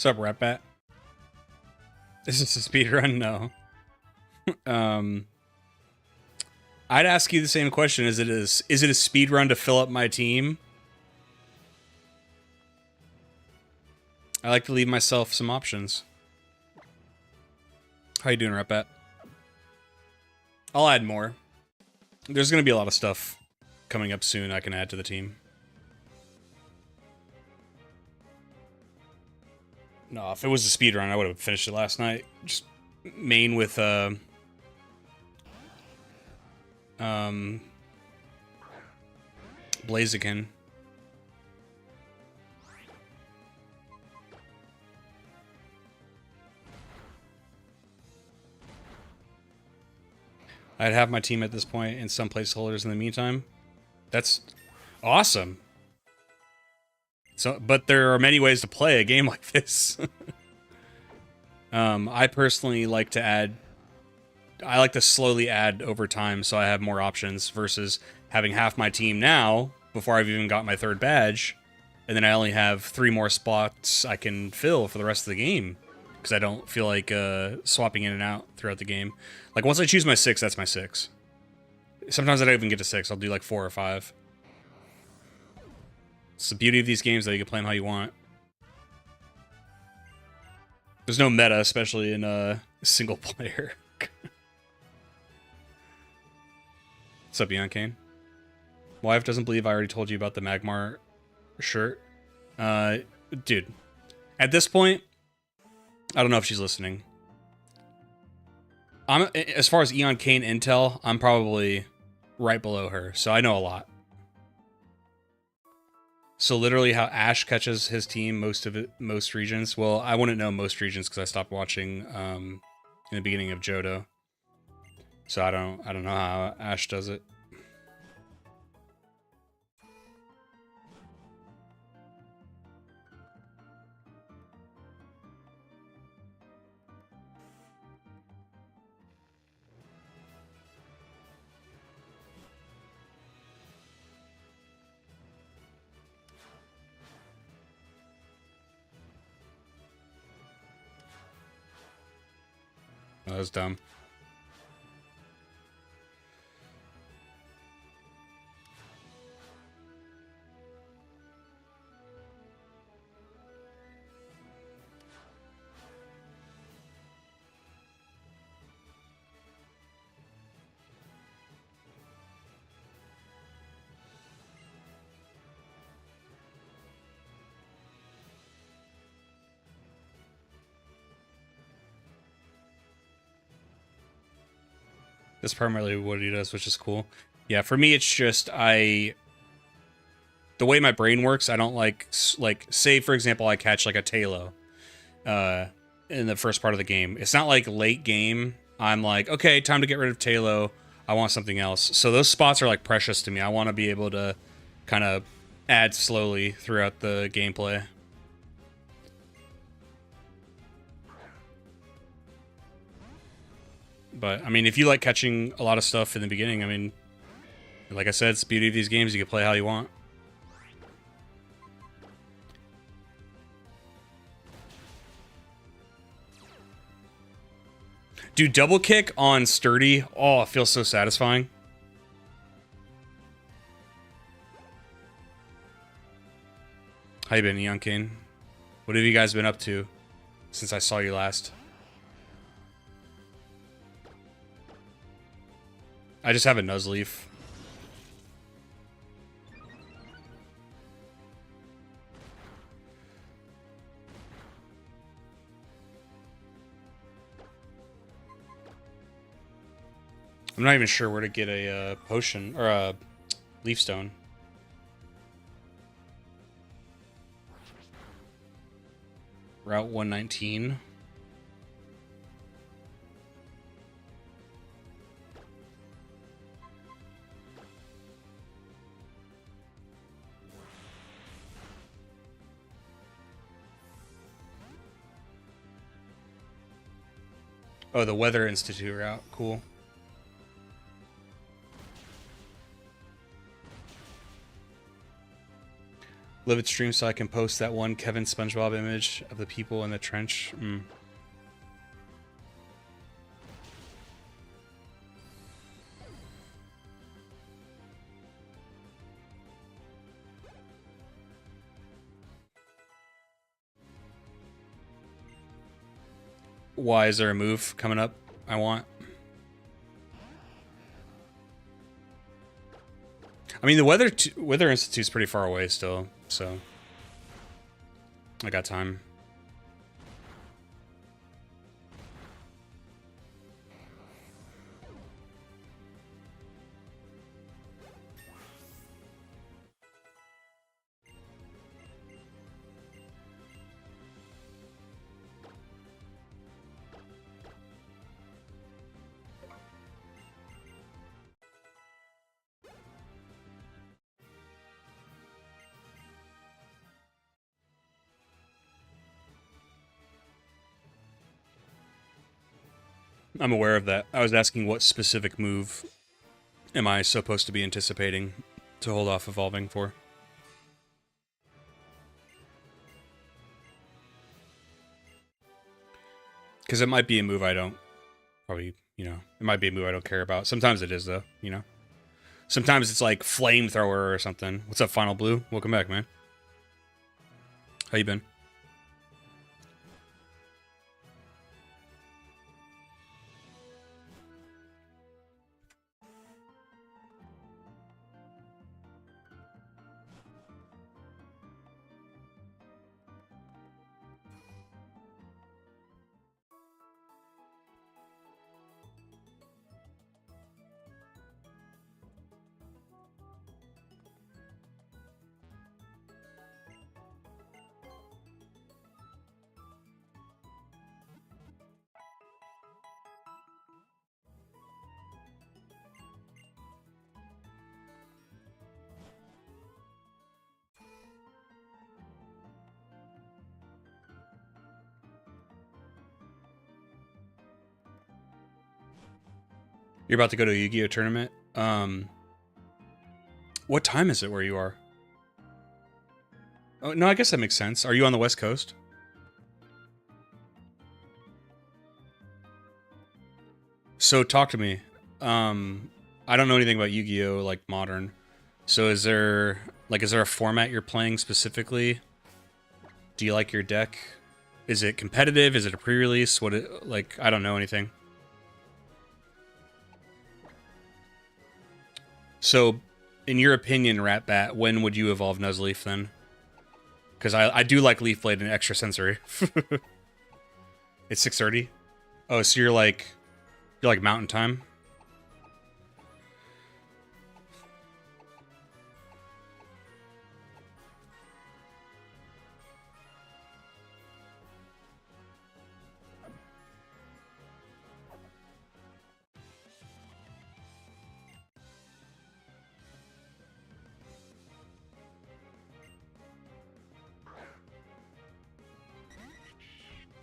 What's up, Rat Bat? Is this a speed run? No. I'd ask you the same question. Is it a speed run to fill up my team? I like to leave myself some options. How you doing, Rat Bat? I'll add more. There's going to be a lot of stuff coming up soon I can add to the team. No, if it was a speed run, I would have finished it last night. Just main with Blaziken. I'd have my team at this point and some placeholders in the meantime. That's awesome. So, but there are many ways to play a game like this. I personally like to add... I like to slowly add over time so I have more options versus having half my team now before I've even got my third badge, and then I only have 3 more spots I can fill for the rest of the game because I don't feel like swapping in and out throughout the game. Like, once I choose my 6, that's my 6. Sometimes I don't even get to 6. I'll do like 4 or 5. It's the beauty of these games that you can play them how you want. There's no meta, especially in single player. What's up, Ian Kane? Wife doesn't believe I already told you about the Magmar shirt. Dude, at this point, I don't know if she's listening. As far as Eon Kane intel, I'm probably right below her, so I know a lot. So literally how Ash catches his team most regions. Well, I wouldn't know most regions because I stopped watching in the beginning of Johto. So I don't know how Ash does it. That was dumb. That's primarily what he does, which is cool. Yeah, for me, it's just the way my brain works, I don't like say, for example, I catch like a Talo in the first part of the game. It's not like late game. I'm like, okay, time to get rid of Talo. I want something else. So those spots are like precious to me. I want to be able to kind of add slowly throughout the gameplay. But, I mean, if you like catching a lot of stuff in the beginning, I mean, like I said, it's the beauty of these games. You can play how you want. Dude, double kick on Sturdy. Oh, it feels so satisfying. How you been, Eon Kane? What have you guys been up to since I saw you last? I just have a Nuzleaf. I'm not even sure where to get a potion or a leaf stone. Route 119. Oh, the Weather Institute route. Cool. Live it stream so I can post that one Kevin SpongeBob image of the people in the trench. Why is there a move coming up I want? I mean, the Weather Institute's pretty far away still, so I got time. I'm aware of that. I was asking what specific move am I supposed to be anticipating to hold off evolving for? Because it might be a move I don't probably, you know, it might be a move I don't care about. Sometimes it is, though, you know? Sometimes it's like Flamethrower or something. What's up, Final Blue? Welcome back, man. How you been? You're about to go to a Yu-Gi-Oh tournament? What time is it where you are? Oh, no, I guess that makes sense. Are you on the West Coast? So talk to me. I don't know anything about Yu-Gi-Oh, like modern. So is there a format you're playing specifically? Do you like your deck? Is it competitive? Is it a pre-release? I don't know anything. So, in your opinion, Ratbat, when would you evolve Nuzleaf then? Because I do like Leaf Blade and extra sensory. It's 6:30. Oh, so you're like Mountain Time.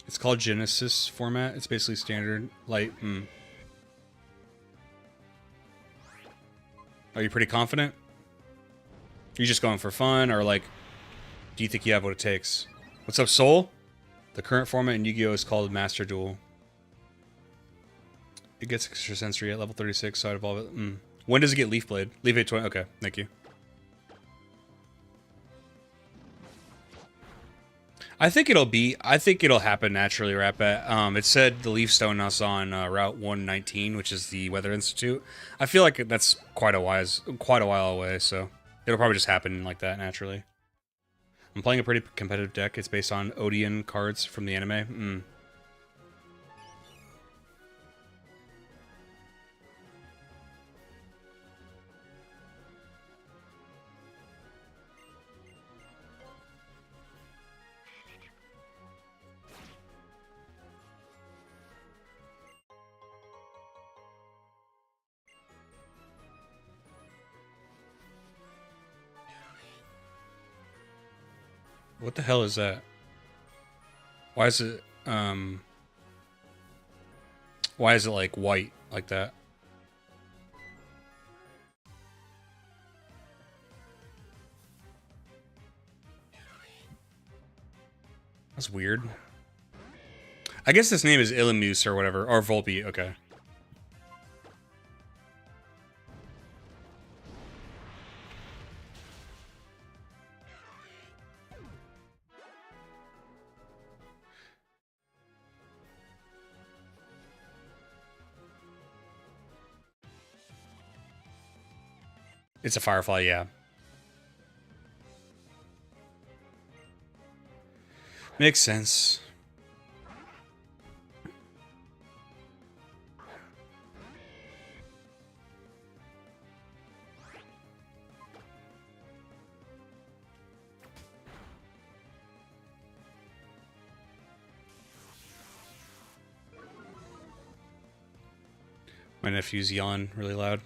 It's called Genesis format. It's basically standard light. Are you pretty confident? Are you just going for fun, or like, do you think you have what it takes? What's up, Soul? The current format in Yu-Gi-Oh is called Master Duel. It gets extra sensory at level 36, so I'd evolve it. When does it get Leaf Blade? Leaf Blade 20. Okay, thank you. I think it'll happen naturally, Ratbat. It said the Leaf Stone is on Route 119, which is the Weather Institute. I feel like that's quite a while away, so it'll probably just happen like that naturally. I'm playing a pretty competitive deck. It's based on Odeon cards from the anime. What the hell is that? Why is it like white like that? That's weird. I guess this name is Illumus or whatever. Or Volpe, okay. It's a Firefly, yeah. Makes sense. My nephew's yawn really loud.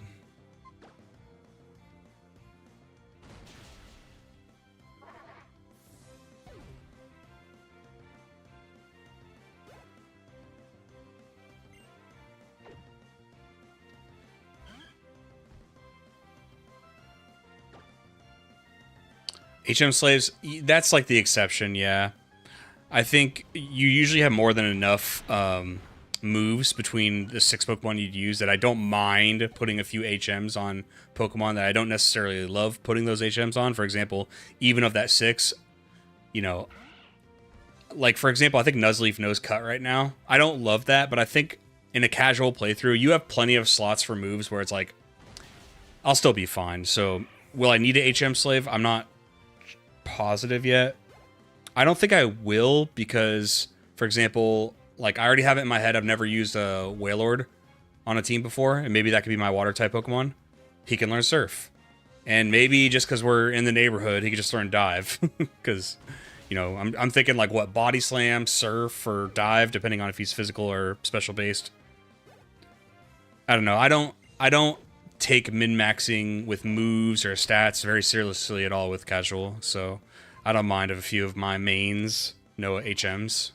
HM slaves, that's like the exception, yeah. I think you usually have more than enough moves between the 6 Pokemon you'd use that I don't mind putting a few HMs on Pokemon that I don't necessarily love putting those HMs on. For example, even of that 6, you know, like for example, I think Nuzleaf knows Cut right now. I don't love that, but I think in a casual playthrough, you have plenty of slots for moves where it's like, I'll still be fine. So will I need a HM slave? I'm not positive yet. I don't think I will because, for example, like I already have it in my head. I've never used a Wailord on a team before, and maybe that could be my water type Pokemon. He can learn Surf, and maybe just because we're in the neighborhood, he could just learn Dive. Because, you know, I'm thinking like what Body Slam, Surf, or Dive, depending on if he's physical or special based. I don't know. I don't take min-maxing with moves or stats very seriously at all with casual, so I don't mind if a few of my mains know HMs.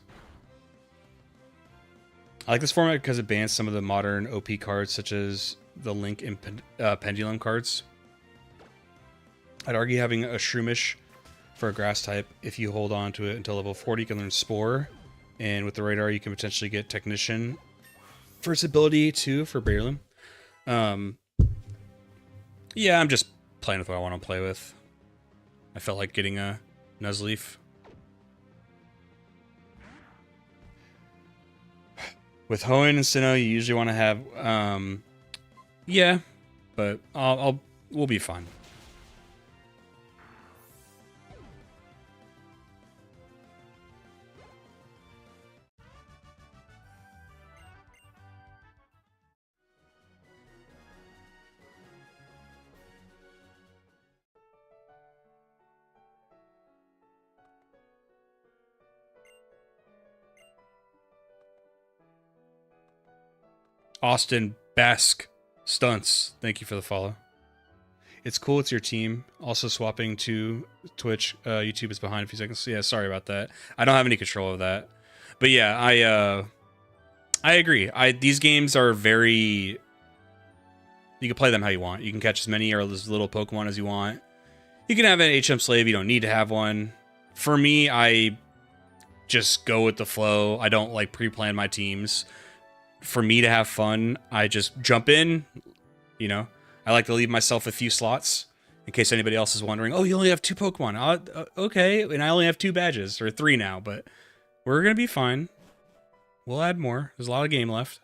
I like this format because it bans some of the modern OP cards, such as the Link and Pendulum cards. I'd argue having a Shroomish for a grass type, if you hold on to it until level 40, you can learn Spore. And with the Radar, you can potentially get Technician for its ability, too, for Breloom. Yeah, I'm just playing with what I want to play with. I felt like getting a Nuzleaf. With Hoenn and Sinnoh, you usually want to have, yeah, but we'll be fine. Austin Bask Stunts, thank you for the follow. It's cool, it's your team. Also swapping to Twitch. YouTube is behind a few seconds. Yeah, sorry about that. I don't have any control of that. But yeah, I agree. These games are very... You can play them how you want. You can catch as many or as little Pokemon as you want. You can have an HM Slave, you don't need to have one. For me, I just go with the flow. I don't like pre-plan my teams. For me to have fun, I just jump in, you know. I like to leave myself a few slots in case anybody else is wondering, oh, you only have 2 Pokemon. Okay, and I only have 2 badges, or 3 now, but we're going to be fine. We'll add more. There's a lot of game left.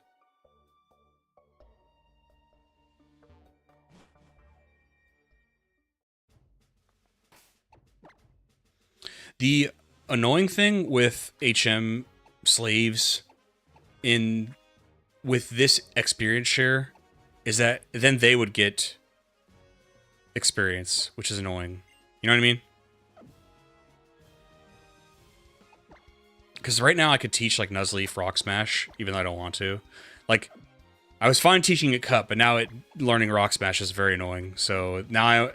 The annoying thing with HM slaves with this experience share is that then they would get experience, which is annoying. You know what I mean? Because right now I could teach like Nuzleaf Rock Smash, even though I don't want to. Like, I was fine teaching it Cut, but now learning Rock Smash is very annoying. So now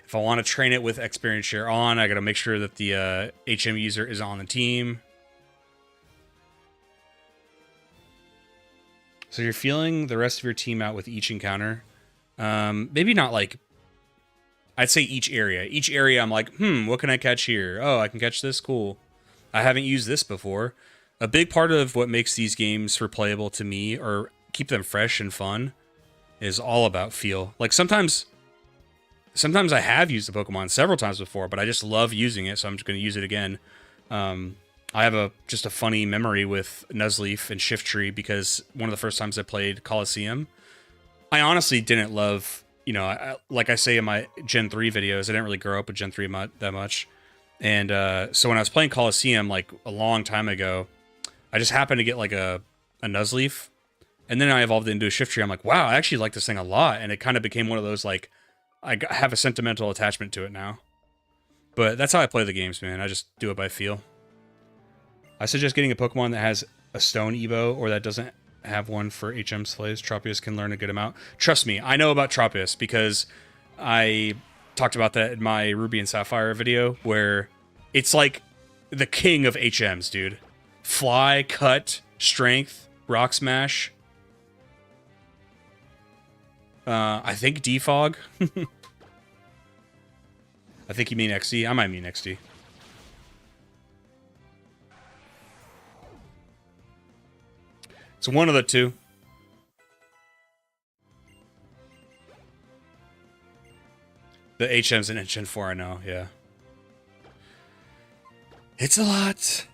if I want to train it with experience share on, I got to make sure that the HM user is on the team. So you're feeling the rest of your team out with each encounter. Maybe not like... I'd say each area. Each area I'm like, what can I catch here? Oh, I can catch this? Cool. I haven't used this before. A big part of what makes these games replayable to me, or keep them fresh and fun, is all about feel. Like sometimes I have used the Pokemon several times before, but I just love using it, so I'm just going to use it again. I have just a funny memory with Nuzleaf and Shiftry because one of the first times I played Coliseum, I honestly didn't love, like I say in my Gen 3 videos, I didn't really grow up with Gen 3 that much. And so when I was playing Coliseum, like a long time ago, I just happened to get like a Nuzleaf, and then I evolved it into a Shiftry. I'm like, wow, I actually like this thing a lot, and it kind of became one of those, like, have a sentimental attachment to it now. But that's how I play the games, man. I just do it by feel. I suggest getting a Pokemon that has a Stone Evo or that doesn't have one for HM Slays. Tropius can learn a good amount. Trust me, I know about Tropius because I talked about that in my Ruby and Sapphire video where it's like the king of HMs, dude. Fly, Cut, Strength, Rock Smash. I think Defog. I think you mean XD. I might mean XD. It's one of the two. The HM's in Gen 4, I know, yeah. It's a lot.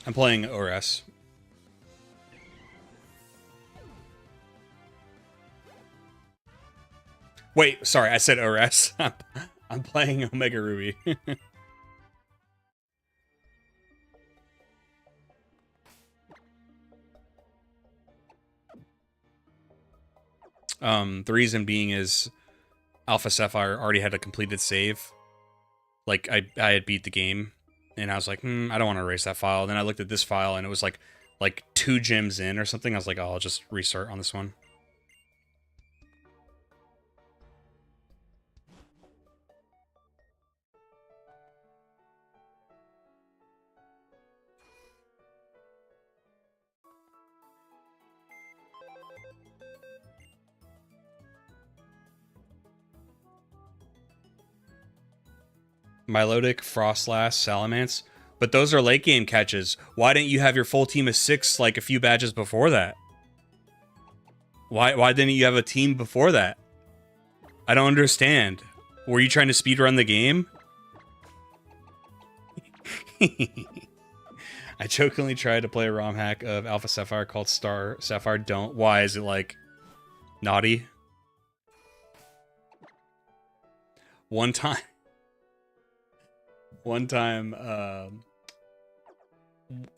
I'm playing ORAS. Wait, sorry, I said ORAS. I'm playing Omega Ruby. 'The reason being is Alpha Sapphire already had a completed save. Like, I had beat the game, and I was like, I don't want to erase that file. Then I looked at this file, and it was like 2 gyms in or something. I was like, oh, I'll just restart on this one. Milotic, Frostlass, Salamence. But those are late game catches. Why didn't you have your full team of 6 like a few badges before that? Why didn't you have a team before that? I don't understand. Were you trying to speedrun the game? I jokingly tried to play a ROM hack of Alpha Sapphire called Star Sapphire Don't. Why is it like naughty? One time,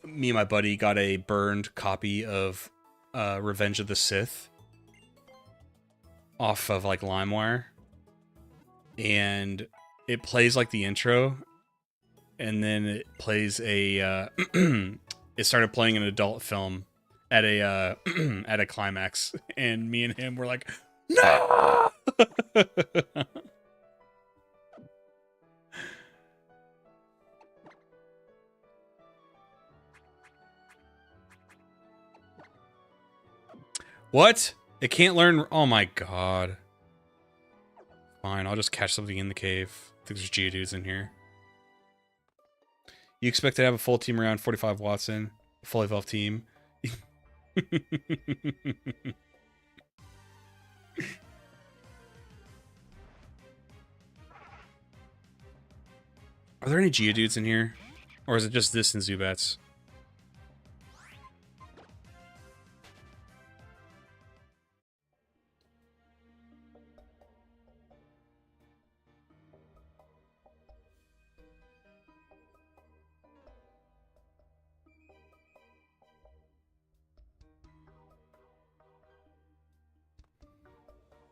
me and my buddy got a burned copy of Revenge of the Sith off of like LimeWire, and it plays like the intro, and then it plays a it started playing an adult film at a at a climax, and me and him were like, no. What? It can't learn. Oh my god. Fine, I'll just catch something in the cave. I think there's Geodudes in here. You expect to have a full team around 45 Watson, a full evolved team. Are there any Geodudes in here? Or is it just this and Zubats?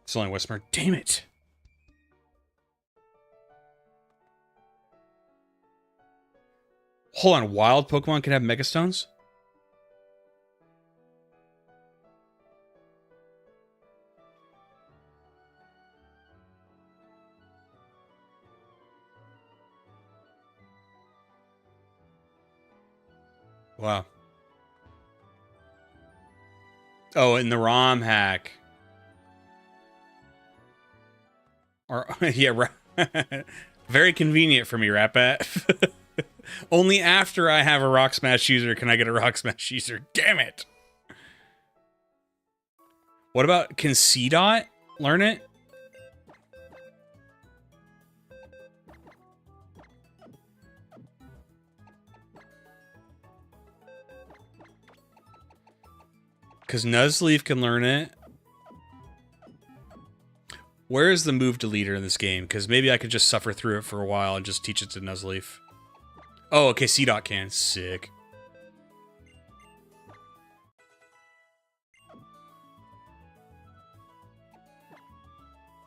It's only Whisper. Damn it! Hold on, wild Pokemon can have Megastones? Wow. Oh, and the ROM hack. Or yeah, very convenient for me, Ratbat. Only after I have a Rock Smash user can I get a Rock Smash user. Damn it. What about, can C-Dot learn it? Because Nuzleaf can learn it. Where is the move deleter in this game? Because maybe I could just suffer through it for a while and just teach it to Nuzleaf. Oh, okay, C-Dot can. Sick.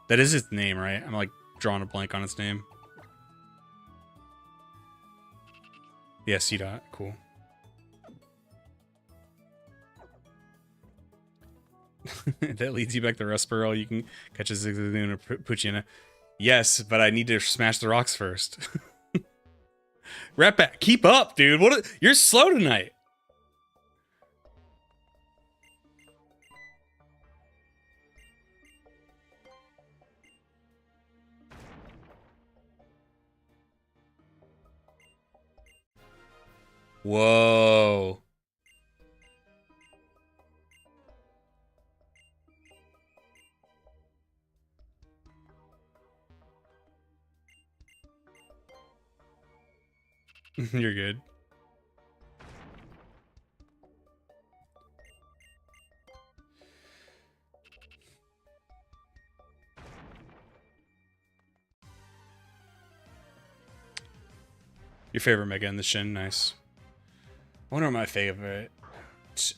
That is its name, right? I'm like drawing a blank on its name. Yeah, C-Dot. Cool. That leads you back to Rustboro. You can catch a Zigzagoon or Poochyena. Yes, but I need to smash the rocks first. Ratbat, keep up, dude. You're slow tonight. Whoa. You're good. Your favorite Mega in the Shin, nice. I wonder what my favorite.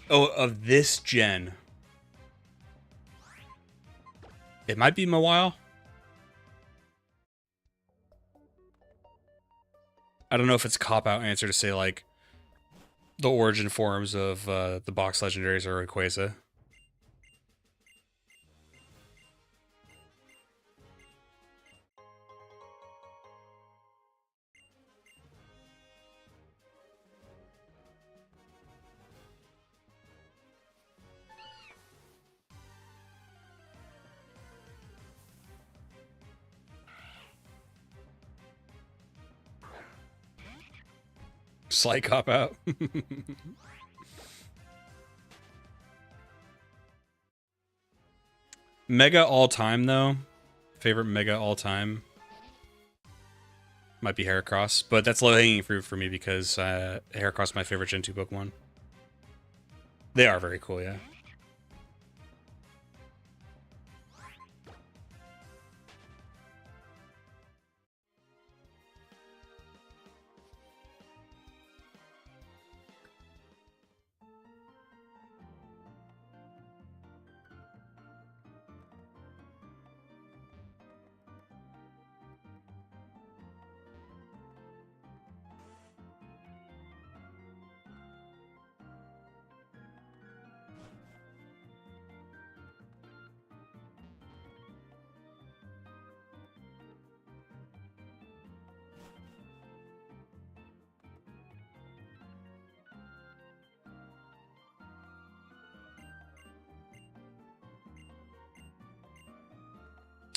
Oh, of this gen. It might be Mawile. I don't know if it's a cop-out answer to say, like, the origin forms of the box legendaries or Rayquaza. Slight cop-out. Mega all-time, though. Favorite Mega all-time might be Heracross, but that's low-hanging fruit for me because Heracross is my favorite Gen 2 Pokemon. They are very cool, yeah.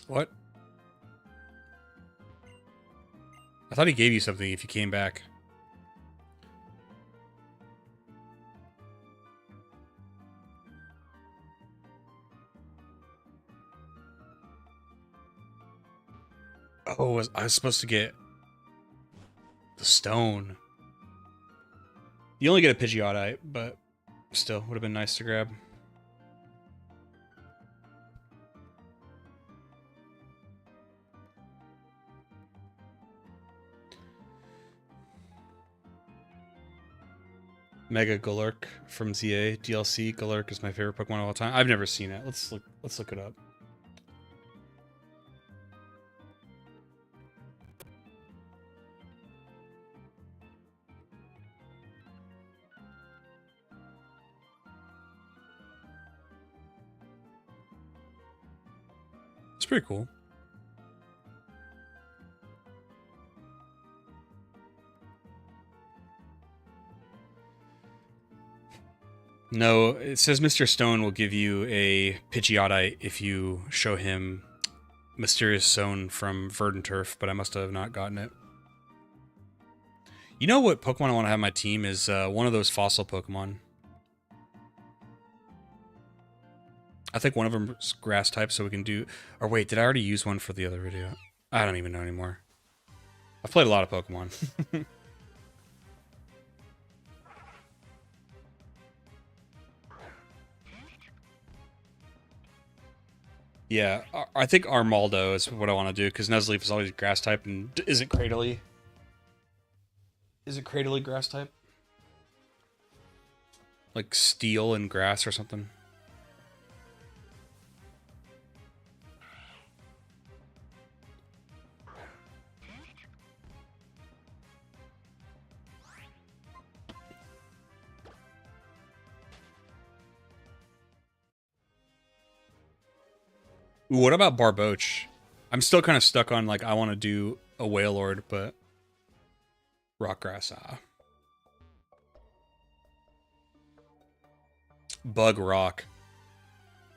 What? I thought he gave you something if you came back. Oh, I was supposed to get the stone. You only get a Pidgeotite, but still, would have been nice to grab. Mega Galurk from ZA DLC. Galurk is my favorite Pokemon of all time. I've never seen it. Let's look it up. It's pretty cool. No, it says Mr. Stone will give you a Pidgeotite if you show him Mysterious Zone from Verdant Turf, but I must have not gotten it. You know what Pokemon I want to have on my team is one of those fossil Pokemon. I think one of them is grass type, so we can do... Or wait, did I already use one for the other video? I don't even know anymore. I've played a lot of Pokemon. Yeah, I think Armaldo is what I want to do, because Nuzleaf is always grass type, and isn't Cradily? Is it Cradily grass type? Like steel and grass or something? Ooh, what about Barboach? I'm still kind of stuck on, like, I want to do a Wailord, but... Rockgrass, Bug Rock.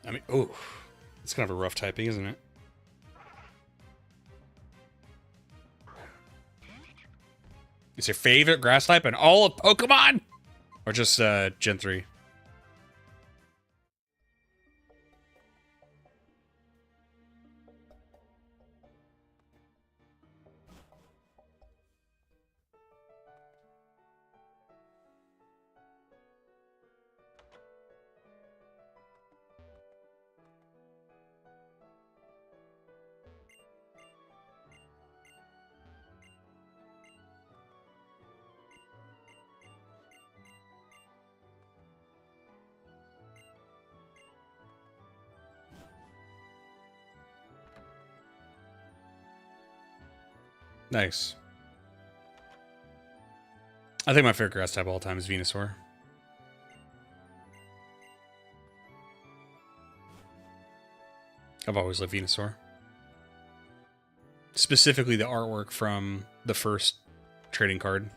I mean, oh, it's kind of a rough typing, isn't it? Is your favorite grass type in all of Pokemon? Or just Gen 3? Nice. I think my favorite grass type of all time is Venusaur. I've always loved Venusaur. Specifically the artwork from the first trading card.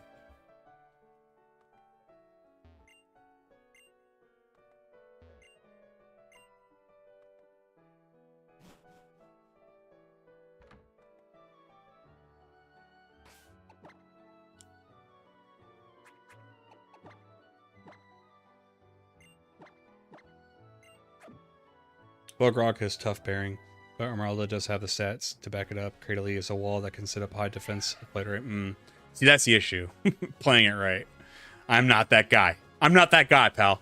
Bug Rock has tough pairing, but Armaldo does have the stats to back it up. Cradily is a wall that can set up high defense if played right. See, that's the issue. Playing it right. I'm not that guy. I'm not that guy, pal.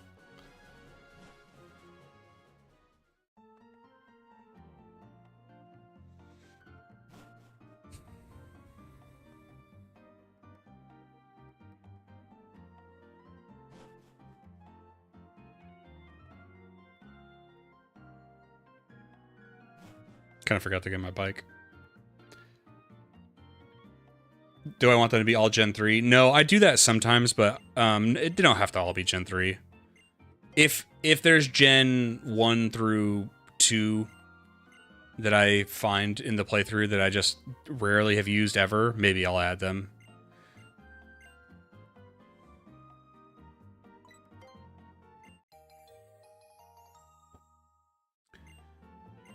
Kind of forgot to get my bike. Do I want them to be all Gen 3? No, I do that sometimes, but they don't have to all be Gen 3. If there's Gen 1 through 2 that I find in the playthrough that I just rarely have used ever, maybe I'll add them.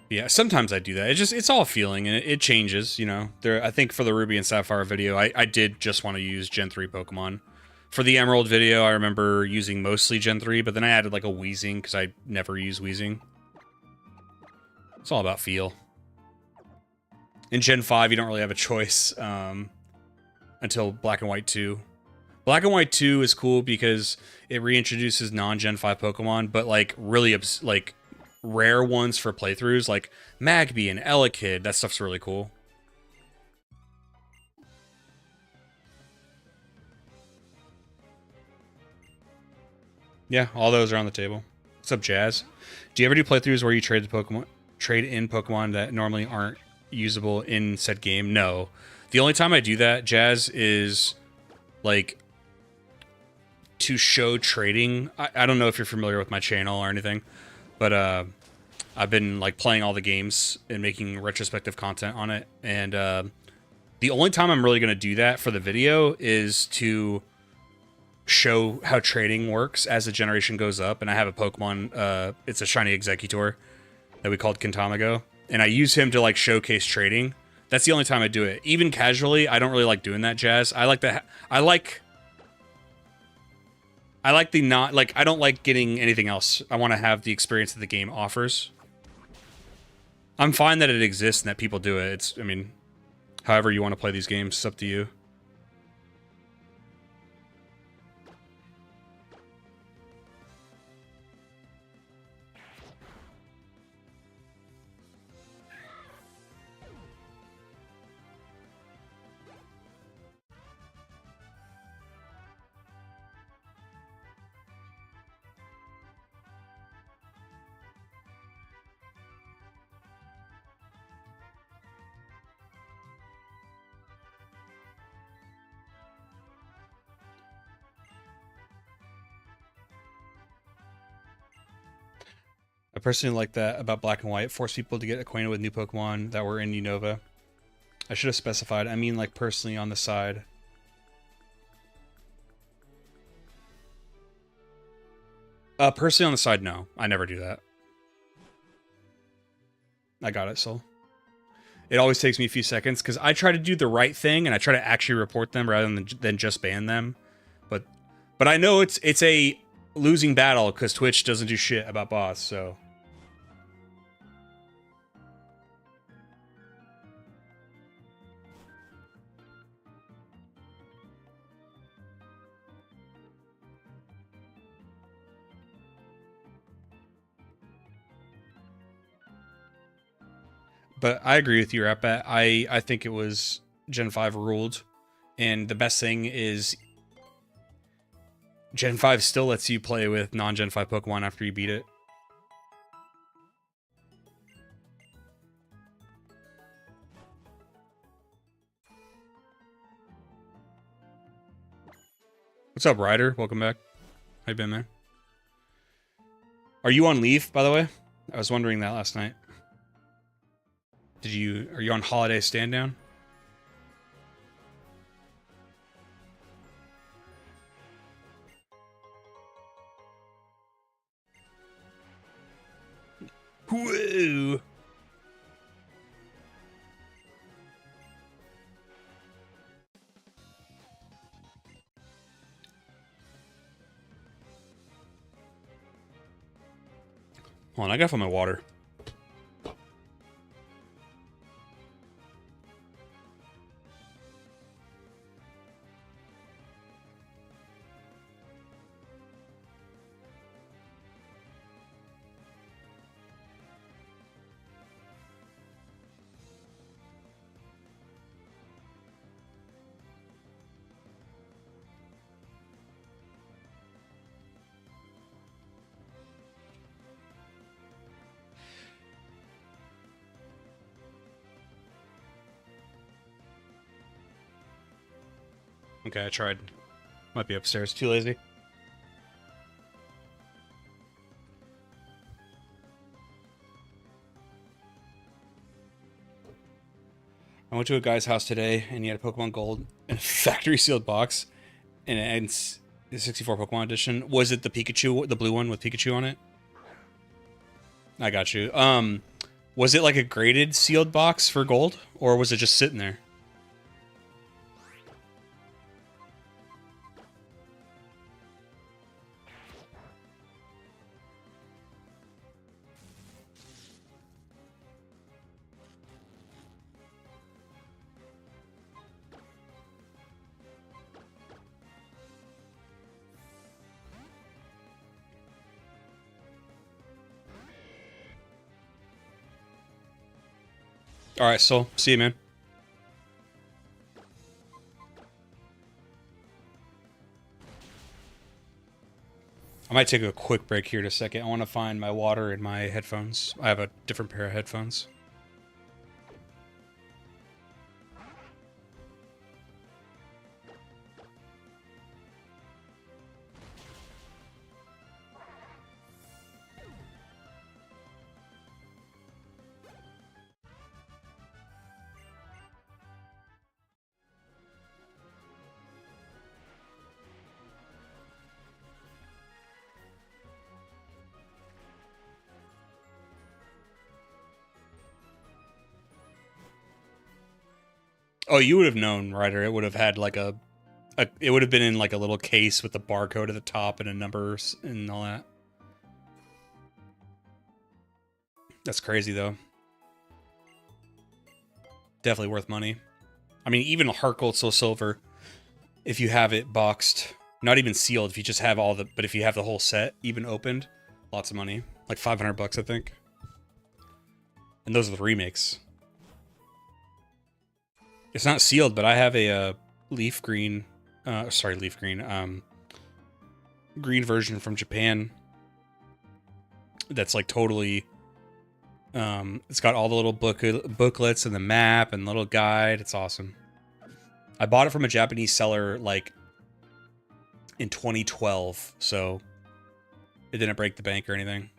Yeah, sometimes I do that. It's all feeling, and it changes, you know. I think for the Ruby and Sapphire video, I did just want to use Gen 3 Pokemon. For the Emerald video, I remember using mostly Gen 3, but then I added like a Weezing, because I never use Weezing. It's all about feel. In Gen 5, you don't really have a choice until Black and White 2. Black and White 2 is cool because it reintroduces non-Gen 5 Pokemon, but like really like rare ones for playthroughs, like Magby and Elekid. That stuff's really cool. Yeah, all those are on the table. What's up, Jazz? Do you ever do playthroughs where you trade in Pokemon that normally aren't usable in said game? No. The only time I do that, Jazz, is like to show trading. I don't know if you're familiar with my channel or anything, but I've been like playing all the games and making retrospective content on it, and the only time I'm really going to do that for the video is to show how trading works as the generation goes up, and I have a Pokemon, it's a shiny Executor that we called Kentamago, and I use him to like showcase trading. That's the only time I do it. Even casually, I don't really like doing that jazz. I like the not like I don't like getting anything else. I want to have the experience that the game offers. I'm fine that it exists and that people do it. It's, I mean, however you want to play these games, it's up to you. I personally like that about Black and White. Force people to get acquainted with new Pokemon that were in Unova. I should have specified. I mean, like, personally on the side. Personally on the side, no. I never do that. I got it, Soul. It always takes me a few seconds, because I try to do the right thing, and I try to actually report them rather than just ban them. But I know it's a losing battle, because Twitch doesn't do shit about bots, so... But I agree with you, Rapbat. I think it was Gen 5 ruled. And the best thing is Gen 5 still lets you play with non-Gen 5 Pokemon after you beat it. What's up, Ryder? Welcome back. How you been, man? Are you on leave, by the way? I was wondering that last night. Are you on holiday stand down? Whoa! Hold on, I gotta find my water. Okay, I tried. Might be upstairs. Too lazy. I went to a guy's house today, and he had a Pokemon Gold in a factory sealed box, and it's the 64 Pokemon edition. Was it the Pikachu, the blue one with Pikachu on it? I got you. Was it like a graded sealed box for Gold, or was it just sitting there? All right, Soul. See you, man. I might take a quick break here in a second. I want to find my water and my headphones. I have a different pair of headphones. Oh, you would have known, Ryder. It would have had like it would have been in like a little case with the barcode at the top and a numbers and all that. That's crazy though. Definitely worth money. I mean, even a Heart Gold Soul Silver, if you have it boxed, not even sealed, if you just have all the, but if you have the whole set even opened, lots of money. Like 500 bucks, I think. And those are the remakes. It's not sealed, but I have a leaf green, green version from Japan. That's like totally, it's got all the little booklets and the map and little guide. It's awesome. I bought it from a Japanese seller like in 2012, so it didn't break the bank or anything.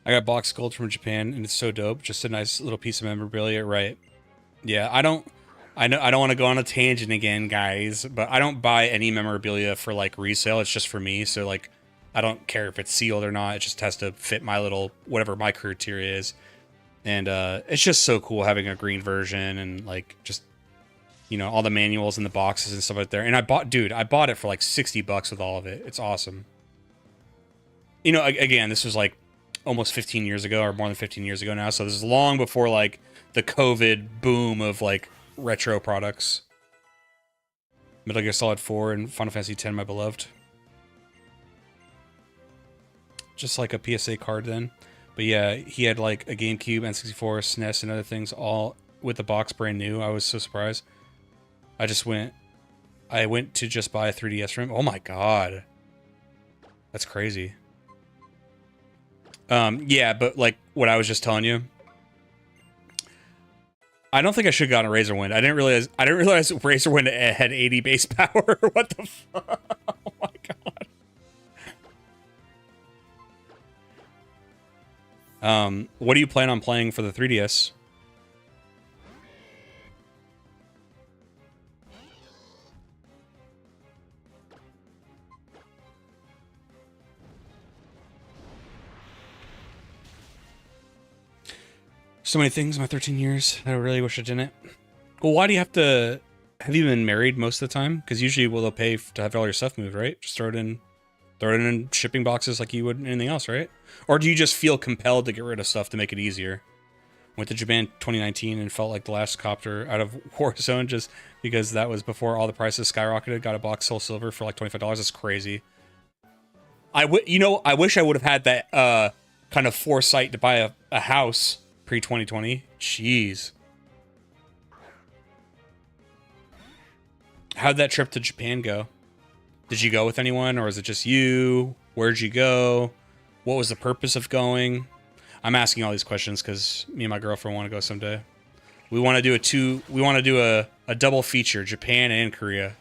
I got box gold from Japan, and it's so dope. Just a nice little piece of memorabilia, right? Yeah, I don't want to go on a tangent again, guys, but I don't buy any memorabilia for like resale. It's just for me, so like I don't care if it's sealed or not. It just has to fit my little whatever my criteria is, and it's just so cool having a green version and like just all the manuals and the boxes and stuff out there. And I bought it for like 60 bucks with all of it. It's awesome. Again, this was like almost 15 years ago or more than 15 years ago now. So this is long before like the COVID boom of like retro products. Metal Gear Solid 4 and Final Fantasy X, my beloved. Just like a PSA card then. But yeah, he had like a GameCube, N64, SNES, and other things all with the box brand new. I was so surprised. I went to just buy a 3DS for him. Oh my god. That's crazy. Yeah, but like what I was just telling you, I don't think I should have gotten a Razorwind. I didn't realize Razorwind had 80 base power. What the fuck? Oh my god. What do you plan on playing for the 3DS? So many things in my 13 years that I really wish I didn't. Well, why do you have to... Have you been married most of the time? Because usually, they'll pay to have all your stuff moved, right? Just throw it in shipping boxes like you would anything else, right? Or do you just feel compelled to get rid of stuff to make it easier? Went to Japan 2019 and felt like the last copter out of Warzone just because that was before all the prices skyrocketed. Got a box Soul Silver for like $25. That's crazy. I wish I would have had that kind of foresight to buy a house pre-2020. Jeez. How'd that trip to Japan go? Did you go with anyone, or is it just you? Where'd you go? What was the purpose of going? I'm asking all these questions because me and my girlfriend want to go someday. We want to do a double feature, Japan and Korea.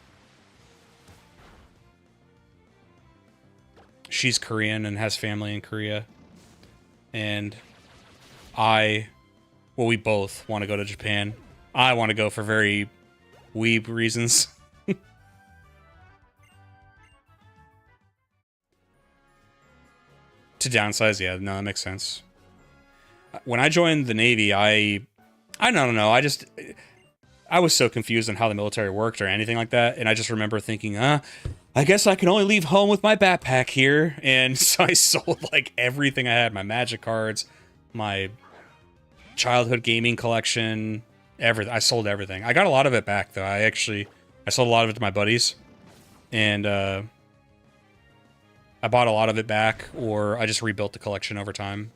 She's Korean and has family in Korea. And we both want to go to Japan. I want to go for very weeb reasons. To downsize, yeah, no, that makes sense. When I joined the Navy, I don't know, I was so confused on how the military worked or anything like that, and I just remember thinking, I guess I can only leave home with my backpack here, and so I sold, like, everything I had, my magic cards, my childhood gaming collection, everything. I sold everything. I got a lot of it back, though. I sold a lot of it to my buddies, and, I bought a lot of it back, or I just rebuilt the collection over time.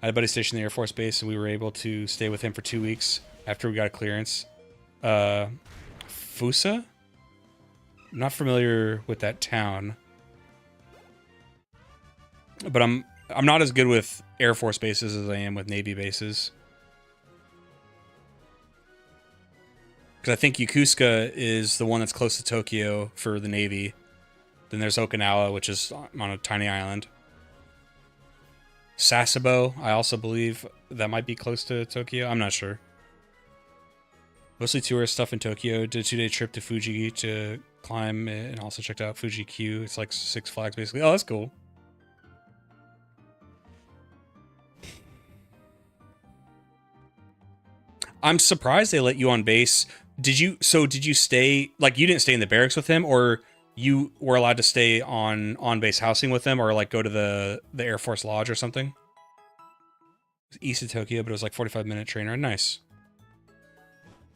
I had a buddy stationed in the Air Force Base, and we were able to stay with him for 2 weeks after we got a clearance. Fusa? I'm not familiar with that town. But I'm not as good with Air Force bases as I am with Navy bases. Because I think Yokosuka is the one that's close to Tokyo for the Navy. Then there's Okinawa, which is on a tiny island. Sasebo, I also believe that might be close to Tokyo. I'm not sure. Mostly tourist stuff in Tokyo. Did a 2-day trip to Fuji to climb and also checked out Fuji Q. It's like Six Flags basically. Oh, that's cool. I'm surprised they let you on base. Did you stay, like, you didn't stay in the barracks with him, or you were allowed to stay on base housing with them, or like go to the Air Force Lodge or something? East of Tokyo, but it was like 45-minute train ride. Nice.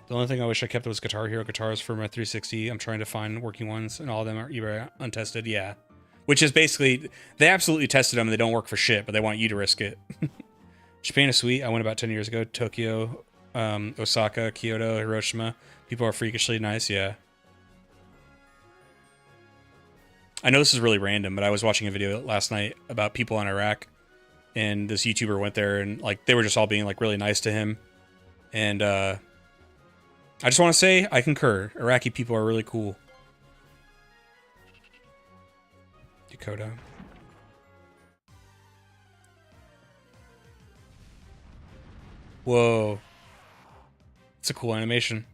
The only thing I wish I kept was Guitar Hero guitars for my 360. I'm trying to find working ones, and all of them are eBay untested. Yeah. Which is basically, they absolutely tested them and they don't work for shit, but they want you to risk it. Japan is sweet. I went about 10 years ago. Tokyo, Osaka, Kyoto, Hiroshima. People are freakishly nice, yeah. I know this is really random, but I was watching a video last night about people in Iraq, and this YouTuber went there, and like they were just all being like really nice to him. And I just want to say I concur. Iraqi people are really cool. Dakota. Whoa. It's a cool animation.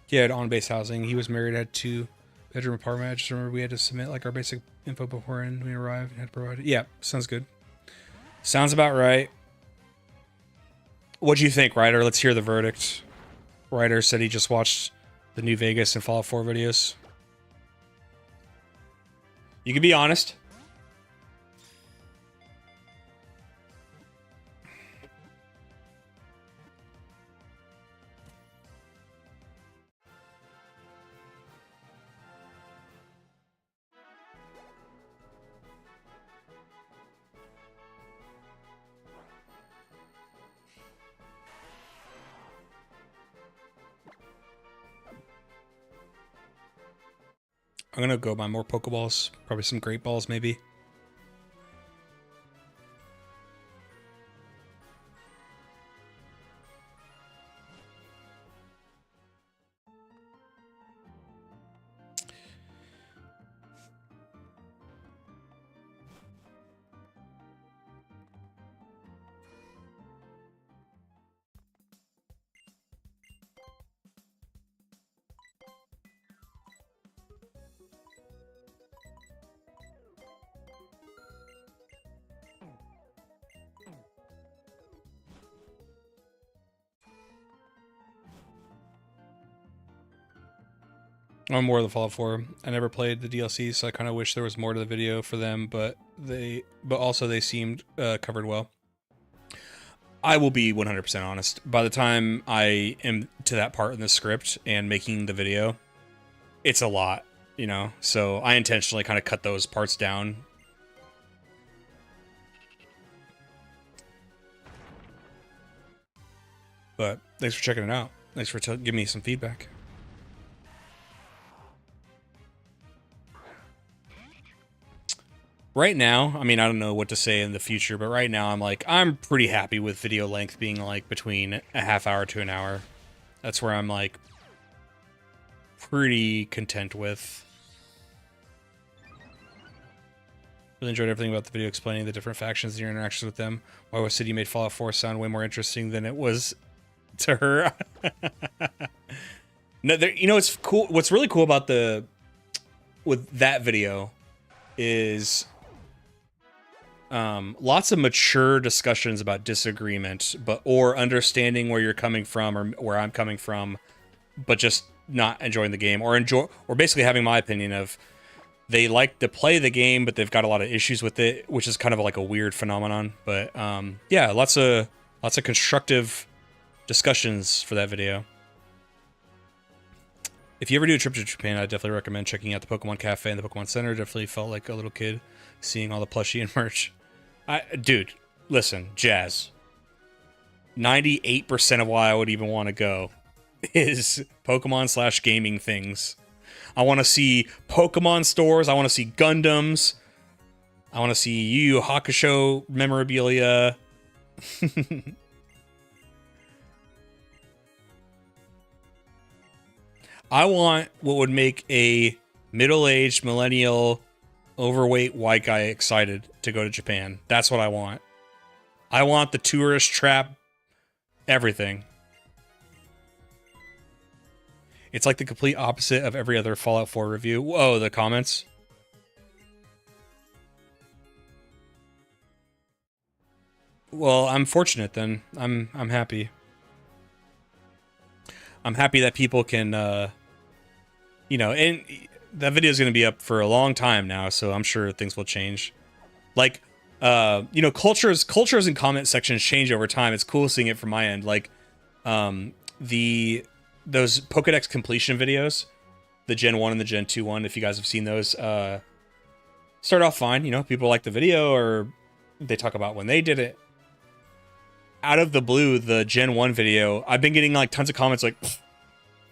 He had on-base housing. He was married, had 2-bedroom apartment. I just remember we had to submit like our basic info beforehand when we arrived and had to provide it. Yeah, sounds good. Sounds about right. What'd you think, Ryder? Let's hear the verdict. Ryder said he just watched the New Vegas and Fallout 4 videos. You can be honest. I'm gonna go buy more Pokeballs. Probably some Great Balls, maybe. I'm more of the Fallout 4. I never played the DLC, so I kind of wish there was more to the video for them, but also they seemed covered well. I will be 100% honest. By the time I am to that part in the script and making the video, it's a lot, you know? So I intentionally kind of cut those parts down. But thanks for checking it out. Thanks for giving me some feedback. Right now, I mean, I don't know what to say in the future, but right now I'm pretty happy with video length being like between a half hour to an hour. That's where I'm like pretty content with. Really enjoyed everything about the video explaining the different factions and your interactions with them. Why was City made Fallout 4 sound way more interesting than it was to her? No, you know, it's cool. What's really cool about with that video is lots of mature discussions about disagreement, or understanding where you're coming from or where I'm coming from, but just not enjoying the game, or basically having my opinion of they like to play the game, but they've got a lot of issues with it, which is kind of like a weird phenomenon. But yeah, lots of constructive discussions for that video. If you ever do a trip to Japan, I definitely recommend checking out the Pokemon Cafe and the Pokemon Center. Definitely felt like a little kid seeing all the plushie and merch. Dude, listen, Jazz. 98% of why I would even want to go is Pokemon/gaming things. I want to see Pokemon stores. I want to see Gundams. I want to see Yu Yu Hakusho memorabilia. I want what would make a middle-aged, millennial, overweight white guy excited to go to Japan. That's what I want. I want the tourist trap, everything. It's like the complete opposite of every other Fallout 4 review. Whoa, the comments. Well, I'm fortunate then. I'm happy. I'm happy that people can, you know, and that video is going to be up for a long time now, so I'm sure things will change. Like, you know, cultures and comment sections change over time. It's cool seeing it from my end. Like, those Pokedex completion videos, the Gen 1 and the Gen 2 one, if you guys have seen those, start off fine. You know, people like the video or they talk about when they did it. Out of the blue, the Gen 1 video, I've been getting like tons of comments like,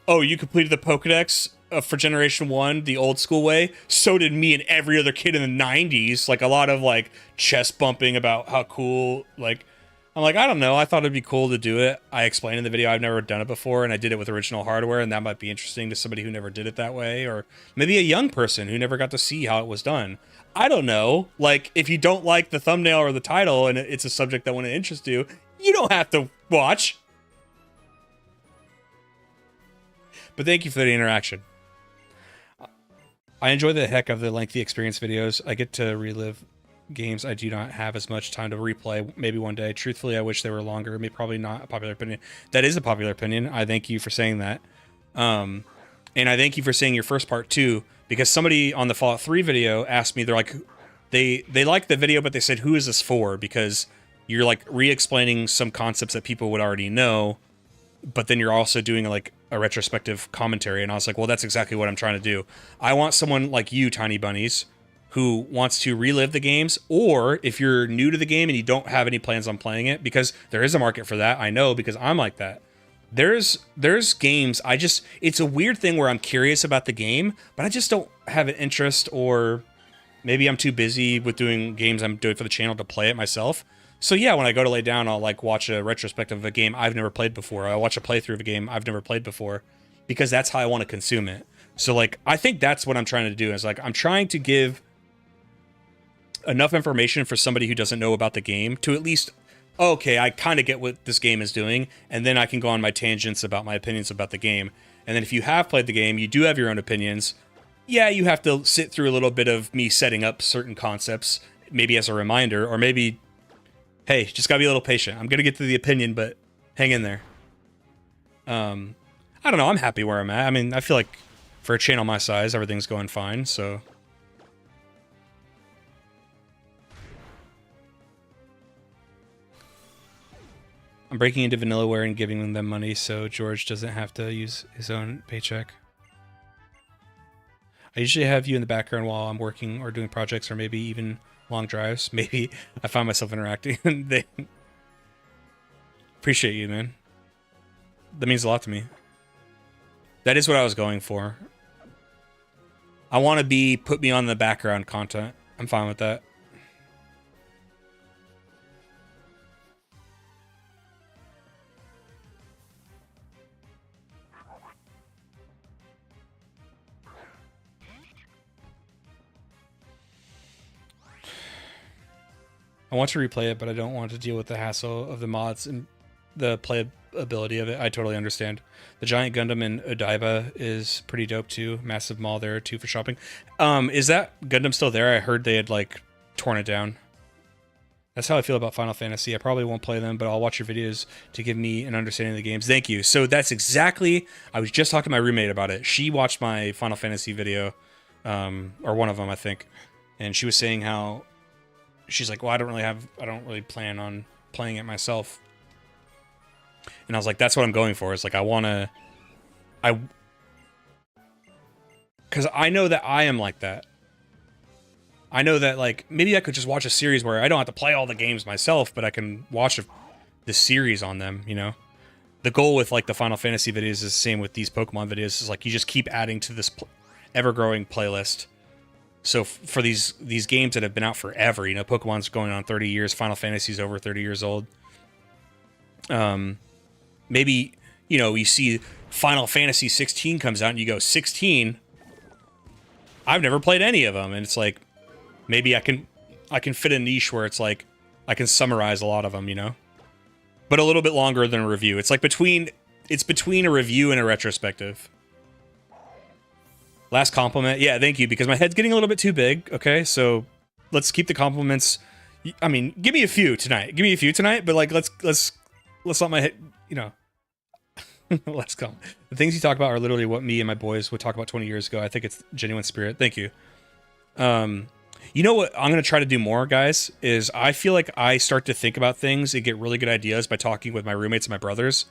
oh, you completed the Pokedex for Generation 1 the old school way? So did me and every other kid in the 90s. Like a lot of like chest bumping about how cool, like, I'm like, I don't know. I thought it'd be cool to do it. I explained in the video I've never done it before, and I did it with original hardware, and that might be interesting to somebody who never did it that way, or maybe a young person who never got to see how it was done. I don't know. Like, if you don't like the thumbnail or the title and it's a subject that want to interest you, you don't have to watch. But thank you for the interaction. I enjoy the heck of the lengthy experience videos. I get to relive games I do not have as much time to replay, maybe one day. Truthfully, I wish they were longer. Maybe probably not a popular opinion. That is a popular opinion. I thank you for saying that. And I thank you for saying your first part too, because somebody on the Fallout 3 video asked me, they're like, they liked the video, but they said, who is this for? Because you're like re-explaining some concepts that people would already know, but then you're also doing like a retrospective commentary. And I was like, well, that's exactly what I'm trying to do. I want someone like you, Tiny Bunnies, who wants to relive the games, or if you're new to the game and you don't have any plans on playing it, because there is a market for that. I know, because I'm like that. There's games, it's a weird thing where I'm curious about the game, but I just don't have an interest, or maybe I'm too busy with doing games I'm doing for the channel to play it myself. So yeah, when I go to lay down, I'll like watch a retrospective of a game I've never played before. I'll watch a playthrough of a game I've never played before, because that's how I want to consume it. So like, I think that's what I'm trying to do, is like, I'm trying to give enough information for somebody who doesn't know about the game to at least, okay, I kind of get what this game is doing, and then I can go on my tangents about my opinions about the game. And then if you have played the game, you do have your own opinions. Yeah, you have to sit through a little bit of me setting up certain concepts, maybe as a reminder, or maybe, hey, just gotta be a little patient. I'm gonna get to the opinion, but hang in there. I don't know, I'm happy where I'm at. I mean, I feel like for a channel my size, everything's going fine, so... I'm breaking into Vanillaware and giving them money so George doesn't have to use his own paycheck. I usually have you in the background while I'm working or doing projects, or maybe even long drives. Maybe I find myself interacting. Appreciate you, man. That means a lot to me. That is what I was going for. I want to be put me on the background content. I'm fine with that. I want to replay it, but I don't want to deal with the hassle of the mods and the playability of it. I totally understand. The giant Gundam in Odaiba is pretty dope too. Massive mall there too for shopping. Is that Gundam still there? I heard they had like torn it down. That's how I feel about Final Fantasy. I probably won't play them, but I'll watch your videos to give me an understanding of the games. Thank you. So that's exactly, I was just talking to my roommate about it. She watched my Final Fantasy video or one of them, I think. And she was saying how she's like, well, I don't really plan on playing it myself. And I was like, that's what I'm going for. It's like, because I know that I am like that. I know that, like, maybe I could just watch a series where I don't have to play all the games myself, but I can watch the series on them, you know? The goal with, like, the Final Fantasy videos is the same with these Pokemon videos. Is like, you just keep adding to this ever-growing playlist. So for these games that have been out forever, you know, Pokemon's going on 30 years, Final Fantasy's over 30 years old. Maybe, you know, you see Final Fantasy 16 comes out and you go, 16? I've never played any of them. And it's like, maybe I can fit a niche where it's like, I can summarize a lot of them, you know? But a little bit longer than a review. It's like between a review and a retrospective. Last compliment. Yeah, thank you, because my head's getting a little bit too big, okay? So let's keep the compliments. I mean, give me a few tonight. Give me a few tonight, but like let's let my head, you know. Let's go. The things you talk about are literally what me and my boys would talk about 20 years ago. I think it's genuine spirit. Thank you. You know what I'm going to try to do more, guys, is I feel like I start to think about things and get really good ideas by talking with my roommates and my brothers.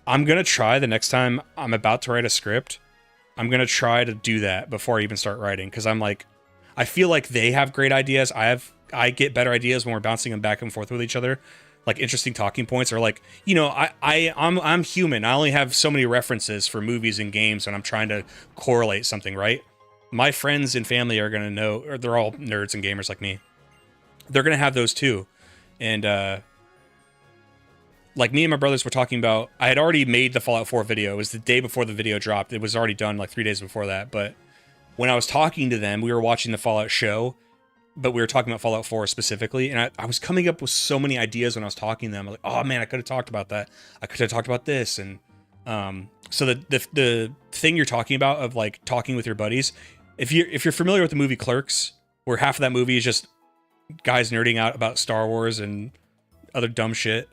I'm going to try the next time I'm about to write a script. I'm going to try to do that before I even start writing, because I'm like, I feel like they have great ideas. I get better ideas when we're bouncing them back and forth with each other, like interesting talking points, or like, you know, I'm human. I only have so many references for movies and games when I'm trying to correlate something, right? My friends and family are going to know, or they're all nerds and gamers like me. They're going to have those too. And, like me and my brothers were talking about, I had already made the Fallout 4 video. It was the day before the video dropped. It was already done like 3 days before that. But when I was talking to them, we were watching the Fallout show, but we were talking about Fallout 4 specifically. And I was coming up with so many ideas when I was talking to them. Like, oh man, I could have talked about that. I could have talked about this. And so the thing you're talking about of like talking with your buddies, if you're familiar with the movie Clerks, where half of that movie is just guys nerding out about Star Wars and other dumb shit,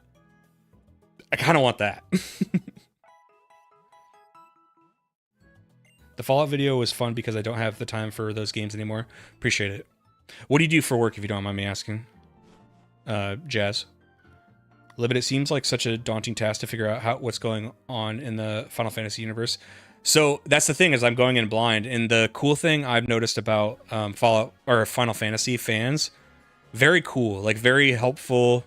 I kind of want that. The Fallout video was fun because I don't have the time for those games anymore. Appreciate it. What do you do for work, if you don't mind me asking? Jazz. Libet, it seems like such a daunting task to figure out what's going on in the Final Fantasy universe. So that's the thing, is I'm going in blind. And the cool thing I've noticed about Fallout or Final Fantasy fans, very cool, like very helpful.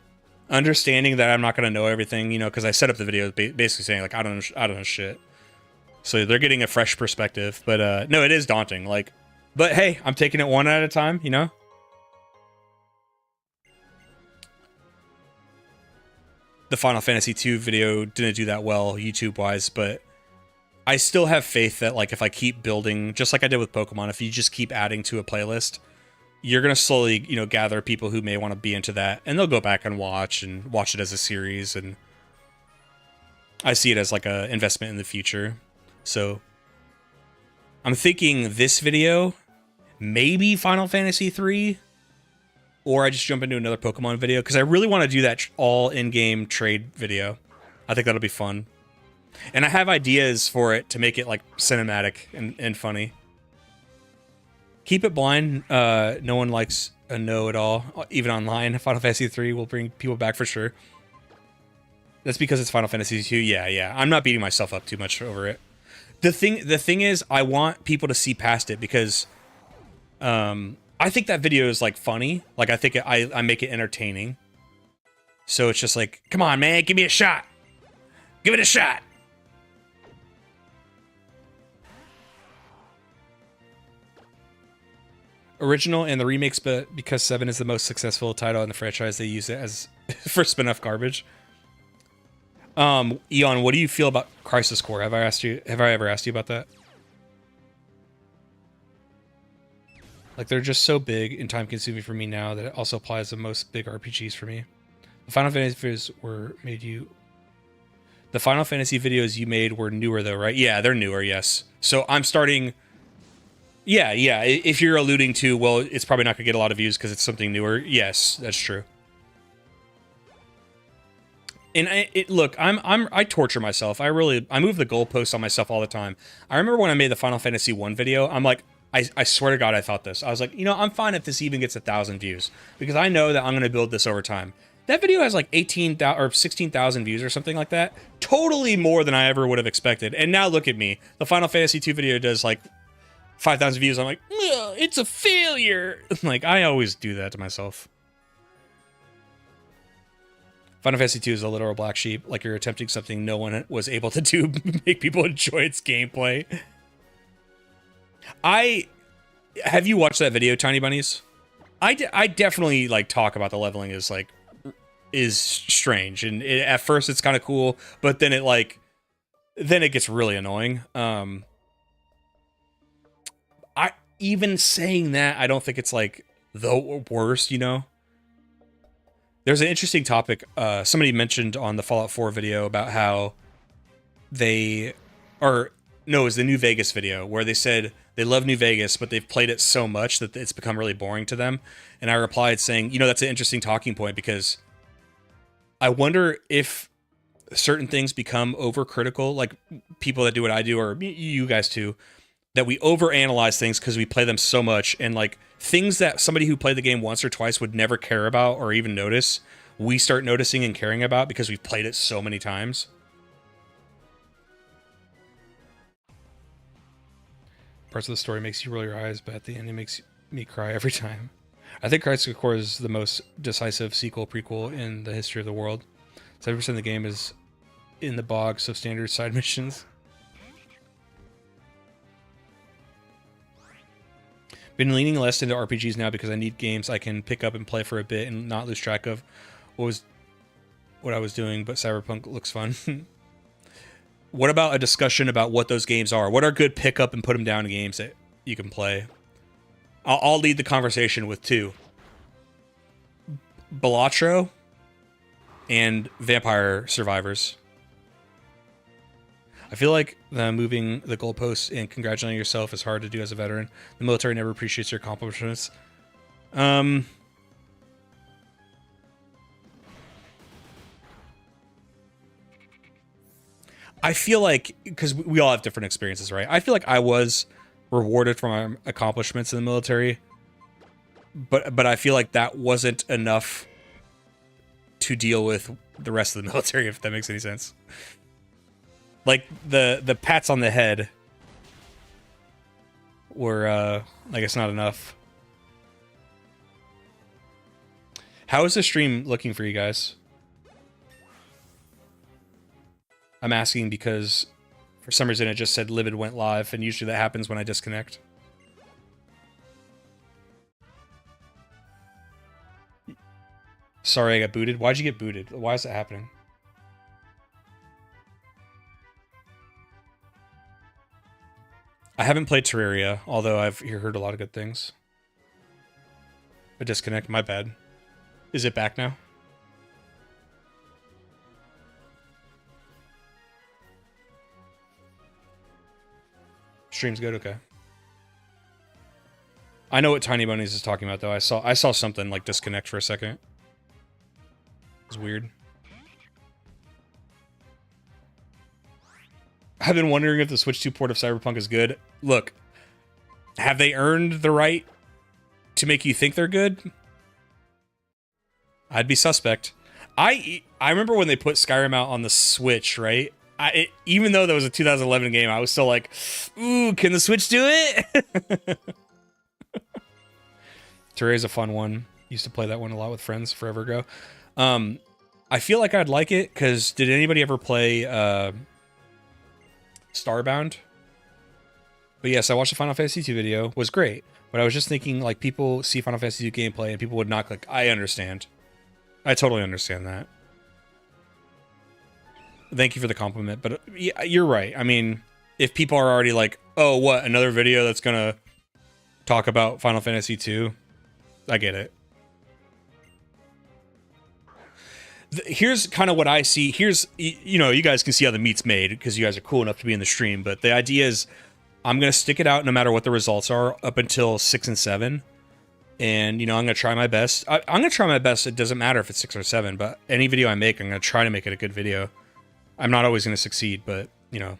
Understanding that I'm not going to know everything, you know, because I set up the video basically saying like I don't know shit. So they're getting a fresh perspective. But no, it is daunting. Like, but hey, I'm taking it one at a time, you know. The Final Fantasy 2 video didn't do that well YouTube wise, but I still have faith that like if I keep building, just like I did with Pokemon, if you just keep adding to a playlist, you're going to slowly, you know, gather people who may want to be into that, and they'll go back and watch it as a series. And I see it as like a investment in the future. So I'm thinking this video, maybe Final Fantasy 3, or I just jump into another Pokemon video, because I really want to do that all in-game trade video. I think that'll be fun. And I have ideas for it to make it like cinematic and funny. Keep it blind. No one likes a no at all, even online. Final Fantasy 3 will bring people back for sure. That's because it's Final Fantasy 2. Yeah. I'm not beating myself up too much over it. The thing is, I want people to see past it, because I think that video is like funny. Like I think I make it entertaining. So it's just like, come on, man, give me a shot. Give it a shot. Original and the remakes, but because 7 is the most successful title in the franchise, they use it as for spin-off garbage. Eon, what do you feel about Crisis Core? Have I ever asked you about that? Like, they're just so big and time-consuming for me now that it also applies to most big RPGs for me. The Final Fantasy videos you made were newer though, right? Yeah, they're newer, yes. So I'm starting. Yeah. If you're alluding to, well, it's probably not gonna get a lot of views because it's something newer. Yes, that's true. And look, I torture myself. I move the goalposts on myself all the time. I remember when I made the Final Fantasy 1 video, I'm like, I swear to God, I thought this. I was like, you know, I'm fine if this even gets 1,000 views because I know that I'm going to build this over time. That video has like 18,000 or 16,000 views or something like that. Totally more than I ever would have expected. And now look at me. The Final Fantasy 2 video does like 5,000 views. I'm like, it's a failure. Like, I always do that to myself. Final Fantasy 2 is a literal black sheep. Like you're attempting something no one was able to do, make people enjoy its gameplay. Have you watched that video, Tiny Bunnies? I definitely like talk about the leveling is strange, and at first it's kind of cool, but then it gets really annoying. I even saying that, I don't think it's like the worst, you know. There's an interesting topic somebody mentioned on the Fallout 4 video about how it was the New Vegas video where they said they love New Vegas, but they've played it so much that it's become really boring to them. And I replied saying, you know, that's an interesting talking point because I wonder if certain things become overcritical, like people that do what I do, or you guys too, that we overanalyze things because we play them so much, and like things that somebody who played the game once or twice would never care about or even notice, we start noticing and caring about because we've played it so many times. Parts of the story makes you roll your eyes, but at the end it makes me cry every time. I think Crisis Core is the most decisive sequel prequel in the history of the world. 70% of the game is in the bog, so standard side missions. Been leaning less into RPGs now because I need games I can pick up and play for a bit and not lose track of what I was doing, but Cyberpunk looks fun. What about a discussion about what those games are? What are good pick up and put them down games that you can play? I'll lead the conversation with two. Balatro and Vampire Survivors. I feel like moving the goalposts and congratulating yourself is hard to do as a veteran. The military never appreciates your accomplishments. I feel like, because we all have different experiences, right? I feel like I was rewarded for my accomplishments in the military, but I feel like that wasn't enough to deal with the rest of the military, if that makes any sense. Like the pats on the head were, I guess, not enough. How is the stream looking for you guys? I'm asking because for some reason it just said Livid went live, and usually that happens when I disconnect. Sorry, I got booted. Why'd you get booted? Why is that happening? I haven't played Terraria, although I've heard a lot of good things. A disconnect, my bad. Is it back now? Stream's good, okay. I know what Tiny Bunnies is talking about though. I saw something like disconnect for a second. It was weird. I've been wondering if the Switch 2 port of Cyberpunk is good. Look, have they earned the right to make you think they're good? I'd be suspect. I remember when they put Skyrim out on the Switch, right? Even though that was a 2011 game, I was still like, ooh, can the Switch do it? Terraria's a fun one. Used to play that one a lot with friends forever ago. I feel like I'd like it, because did anybody ever play Starbound? But yes, I watched the Final Fantasy 2 video. It was great. But I was just thinking, like, people see Final Fantasy 2 gameplay and people would not click. I understand. I totally understand that. Thank you for the compliment, but yeah, you're right. I mean, if people are already like, oh, what, another video that's gonna talk about Final Fantasy 2? I get it. Here's kind of what I see. Here's, you know, you guys can see how the meat's made because you guys are cool enough to be in the stream, but the idea is I'm gonna stick it out no matter what the results are up until 6 and 7. And, you know, I'm going to try my best. I'm going to try my best. It doesn't matter if it's 6 or 7, but any video I make, I'm going to try to make it a good video. I'm not always going to succeed, but, you know,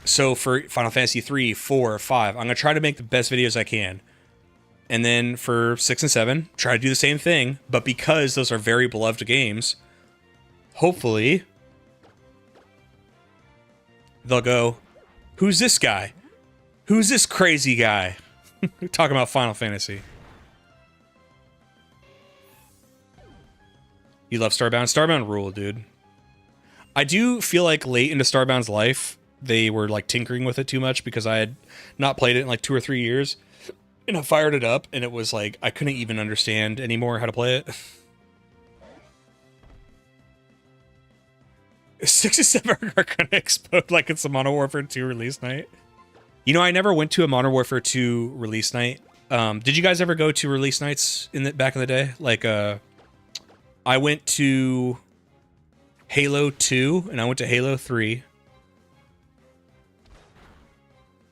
So for Final Fantasy 3, 4, 5, I'm going to try to make the best videos I can. And then for 6 and 7, try to do the same thing. But because those are very beloved games, hopefully they'll go, who's this guy? Who's this crazy guy? Talking about Final Fantasy. You love Starbound? Starbound rule, dude. I do feel like late into Starbound's life, they were like tinkering with it too much because I had not played it in like 2 or 3 years. And I fired it up and it was like, I couldn't even understand anymore how to play it. 6 and 7 are gonna explode like it's a Modern Warfare 2 release night. You know, I never went to a Modern Warfare 2 release night. Did you guys ever go to release nights back in the day? Like, I went to Halo 2 and I went to Halo 3.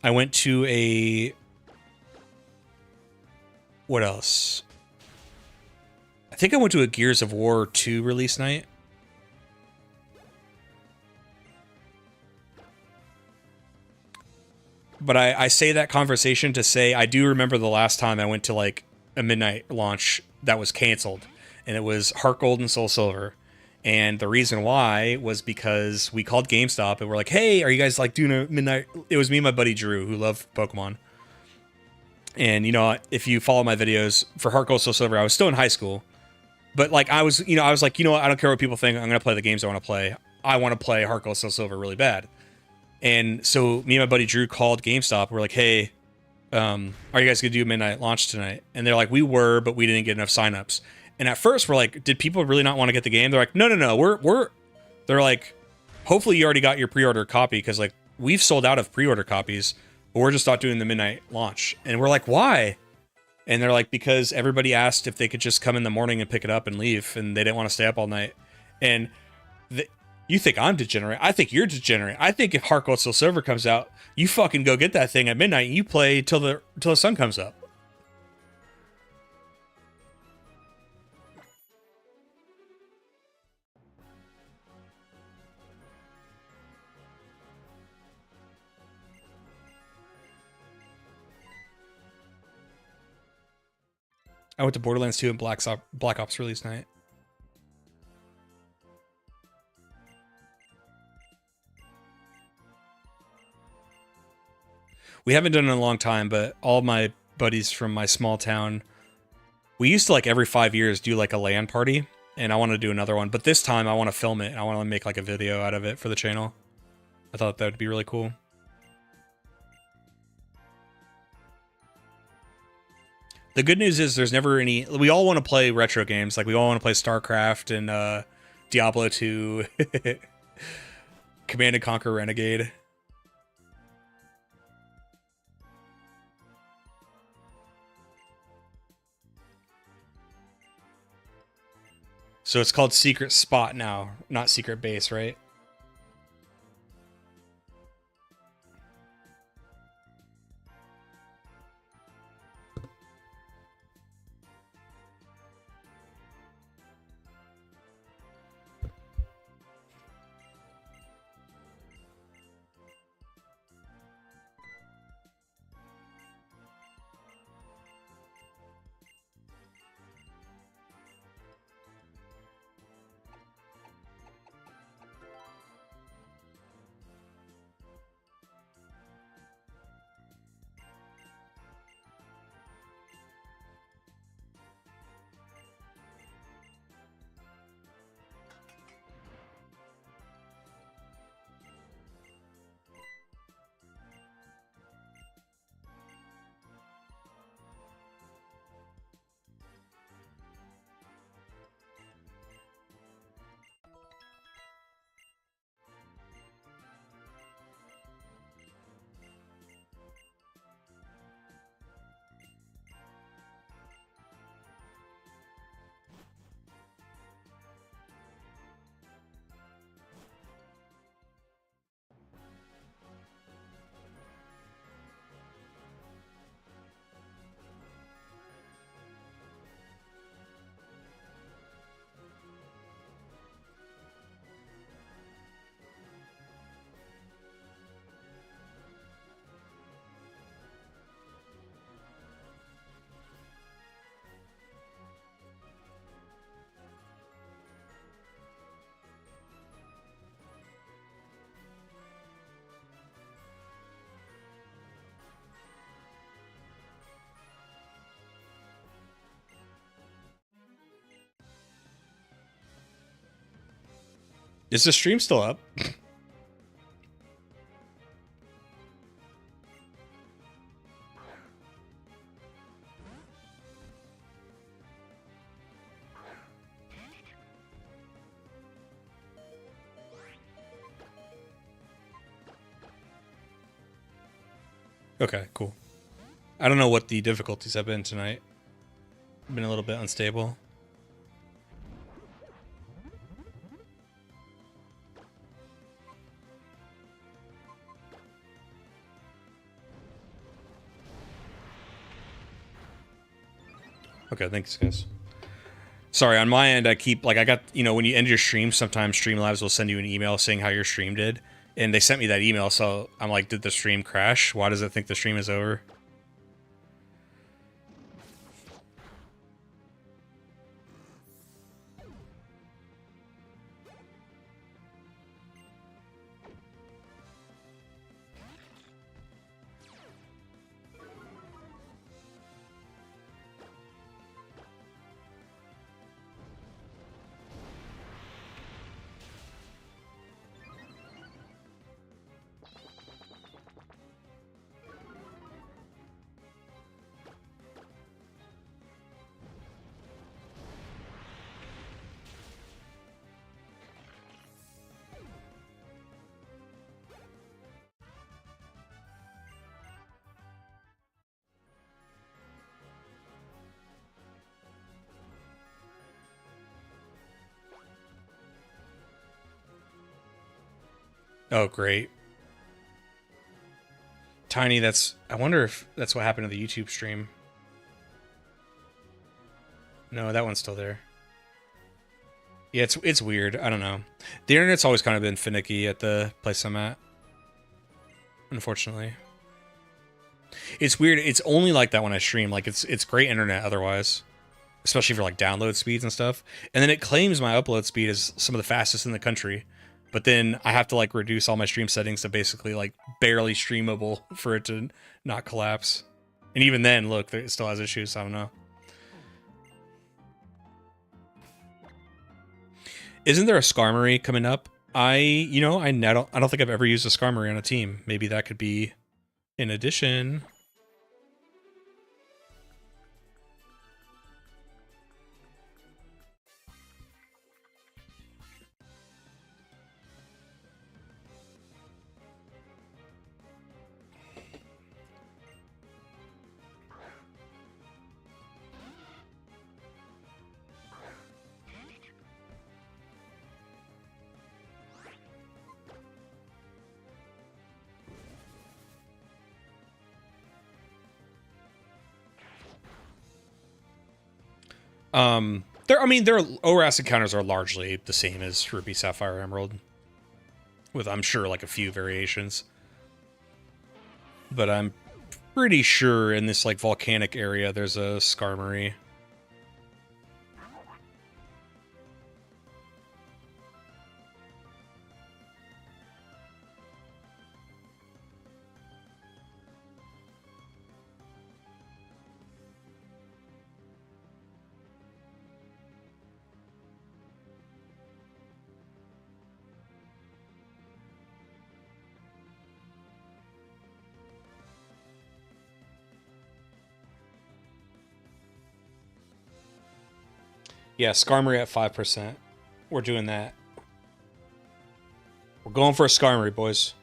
I went to a... What else? I think I went to a Gears of War 2 release night. But I say that conversation to say I do remember the last time I went to like a midnight launch that was canceled. And it was Heart Gold and Soul Silver. And the reason why was because we called GameStop and we're like, hey, are you guys like doing a midnight? It was me and my buddy Drew who loved Pokemon. And, you know, if you follow my videos for Heart Gold, Soul Silver, I was still in high school. But like I was like, you know what? I don't care what people think. I'm going to play the games I want to play. I want to play Heart Gold, Soul Silver really bad. And so me and my buddy Drew called GameStop. We're like, hey, are you guys going to do a midnight launch tonight? And they're like, we were, but we didn't get enough signups. And at first we're like, did people really not want to get the game? They're like, no, they're like, hopefully you already got your pre-order copy because like we've sold out of pre-order copies, but we're just not doing the midnight launch. And we're like, why? And they're like, because everybody asked if they could just come in the morning and pick it up and leave, and they didn't want to stay up all night. And you think I'm degenerate? I think you're degenerate. I think if Heart Gold Soul Silver comes out, you fucking go get that thing at midnight and you play till the sun comes up. I went to Borderlands 2 and Black Ops release night. We haven't done it in a long time, but all my buddies from my small town, we used to like every 5 years do like a LAN party, and I want to do another one. But this time I want to film it and I want to make like a video out of it for the channel. I thought that would be really cool. The good news is there's never any... We all want to play retro games. Like, we all want to play StarCraft and Diablo 2. Command & Conquer Renegade. So it's called Secret Spot now, not Secret Base, right? Is the stream still up? Okay, cool. I don't know what the difficulties have been tonight. Been a little bit unstable. Okay, thanks, guys. Sorry, on my end, I keep, like, I got, you know, when you end your stream, sometimes Streamlabs will send you an email saying how your stream did. And they sent me that email, so I'm like, did the stream crash? Why does it think the stream is over? Oh, great. Tiny, that's... I wonder if that's what happened to the YouTube stream. No, that one's still there. Yeah, it's weird. I don't know. The internet's always kind of been finicky at the place I'm at. Unfortunately. It's weird. It's only like that when I stream. Like, it's great internet otherwise. Especially for, like, download speeds and stuff. And then it claims my upload speed is some of the fastest in the country. But then I have to, like, reduce all my stream settings to basically, like, barely streamable for it to not collapse. And even then, look, it still has issues. I don't know. Isn't there a Skarmory coming up? I don't think I've ever used a Skarmory on a team. Maybe that could be an addition. Their ORAS encounters are largely the same as Ruby, Sapphire, Emerald. With, I'm sure, like a few variations. But I'm pretty sure in this, like, volcanic area there's a Skarmory. Yeah, Skarmory at 5%. We're doing that. We're going for a Skarmory, boys.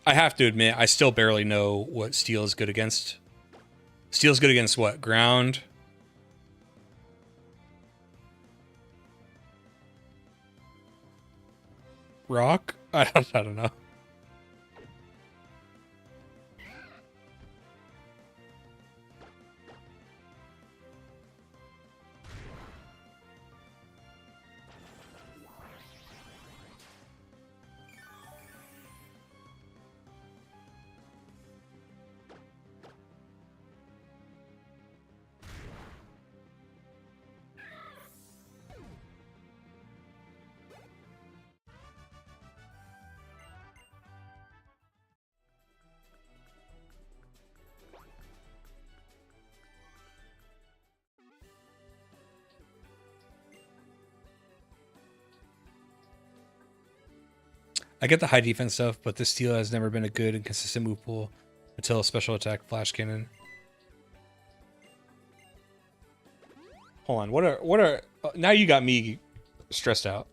I have to admit, I still barely know what Steel is good against. Steel's good against what? Ground? Rock? I don't know. I get the high defense stuff, but this steel has never been a good and consistent move pool until a special attack flash cannon. Hold on, what are now you got me stressed out.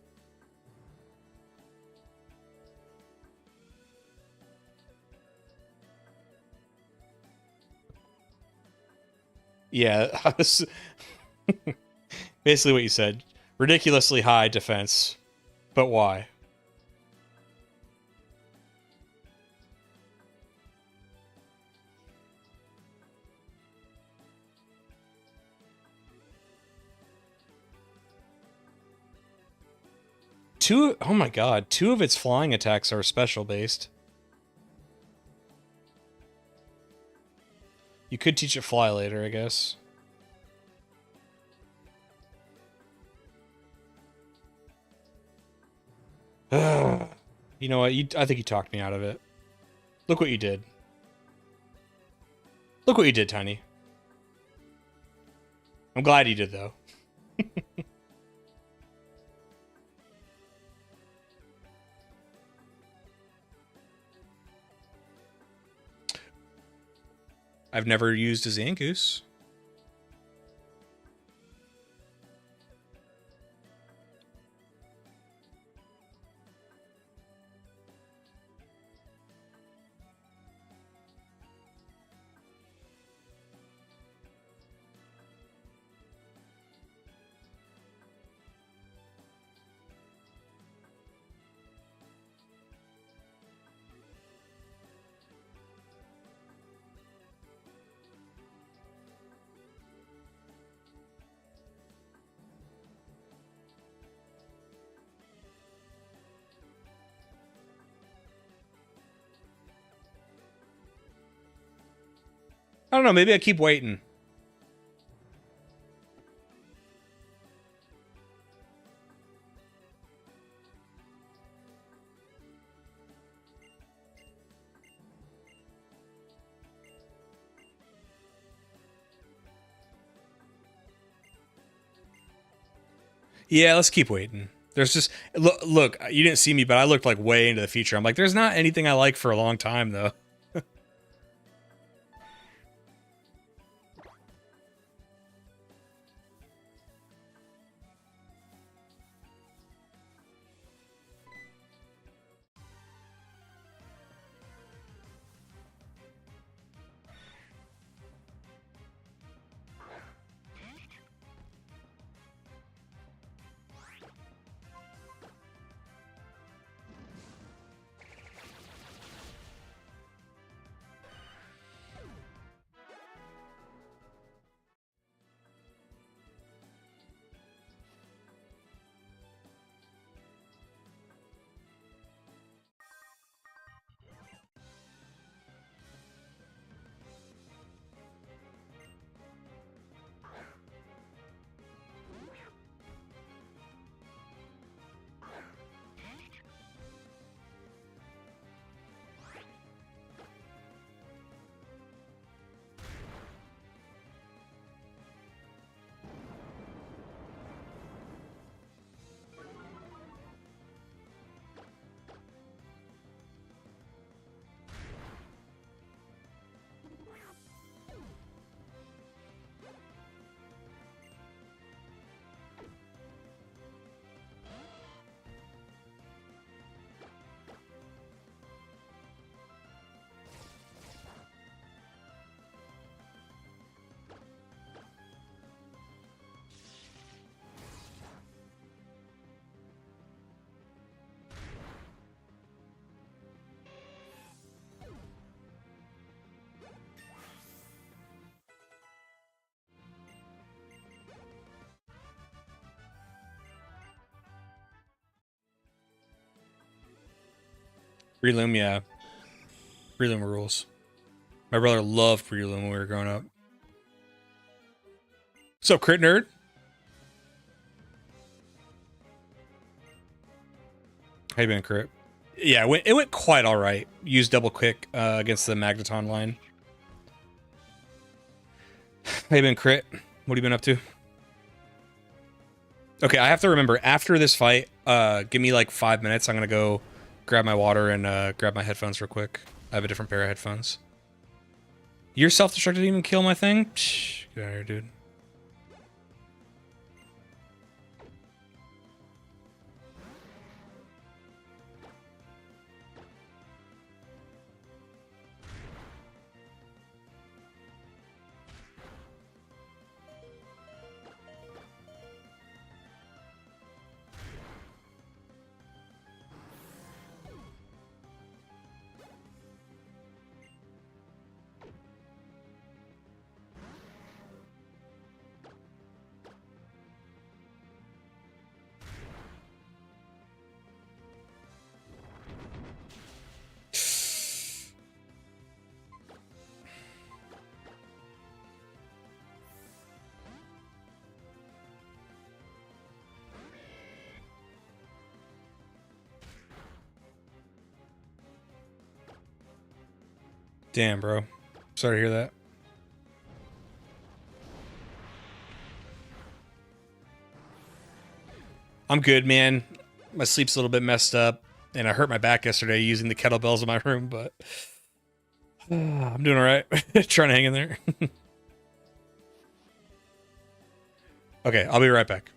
Yeah, basically what you said. Ridiculously high defense, but why? Oh my god, 2 of its flying attacks are special based. You could teach it fly later, I guess. You know what? I think you talked me out of it. Look what you did. Look what you did, Tiny. I'm glad you did, though. I've never used a Zangoose. I don't know, maybe I keep waiting. Yeah, let's keep waiting. There's just look, you didn't see me, but I looked like way into the future. I'm like, there's not anything I like for a long time though. Prelim, yeah. Prelim rules. My brother loved Prelim when we were growing up. What's up, Crit Nerd? How you been, Crit? Yeah, it went quite all right. Used double quick against the Magneton line. How you been, Crit? What have you been up to? Okay, I have to remember, after this fight, give me like 5 minutes. I'm gonna go grab my water and grab my headphones real quick. I have a different pair of headphones. Your self-destruct didn't even kill my thing? Psh, get out of here, dude. Damn, bro. Sorry to hear that. I'm good, man. My sleep's a little bit messed up, and I hurt my back yesterday using the kettlebells in my room, but I'm doing all right. Trying to hang in there. Okay, I'll be right back.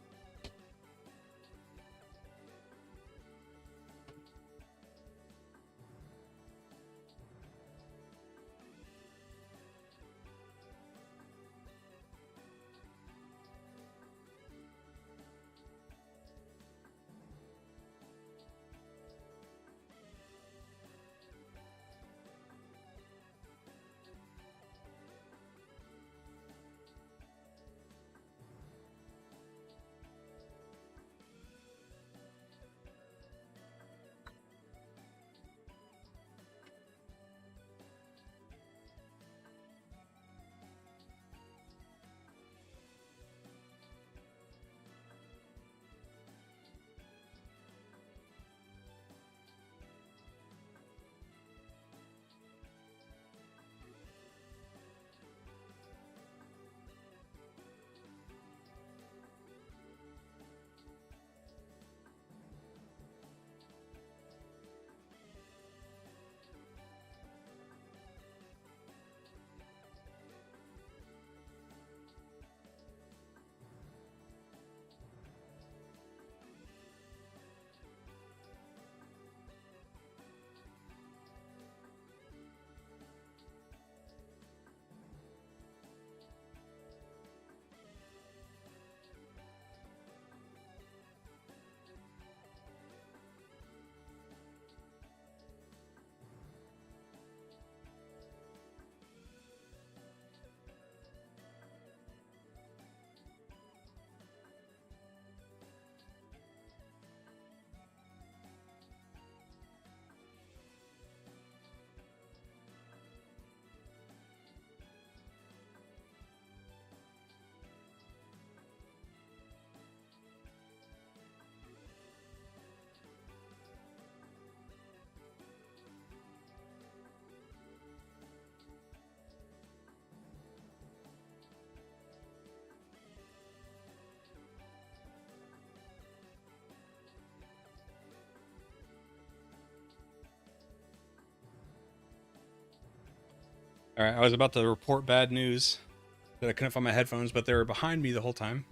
All right, I was about to report bad news that I couldn't find my headphones, but they were behind me the whole time.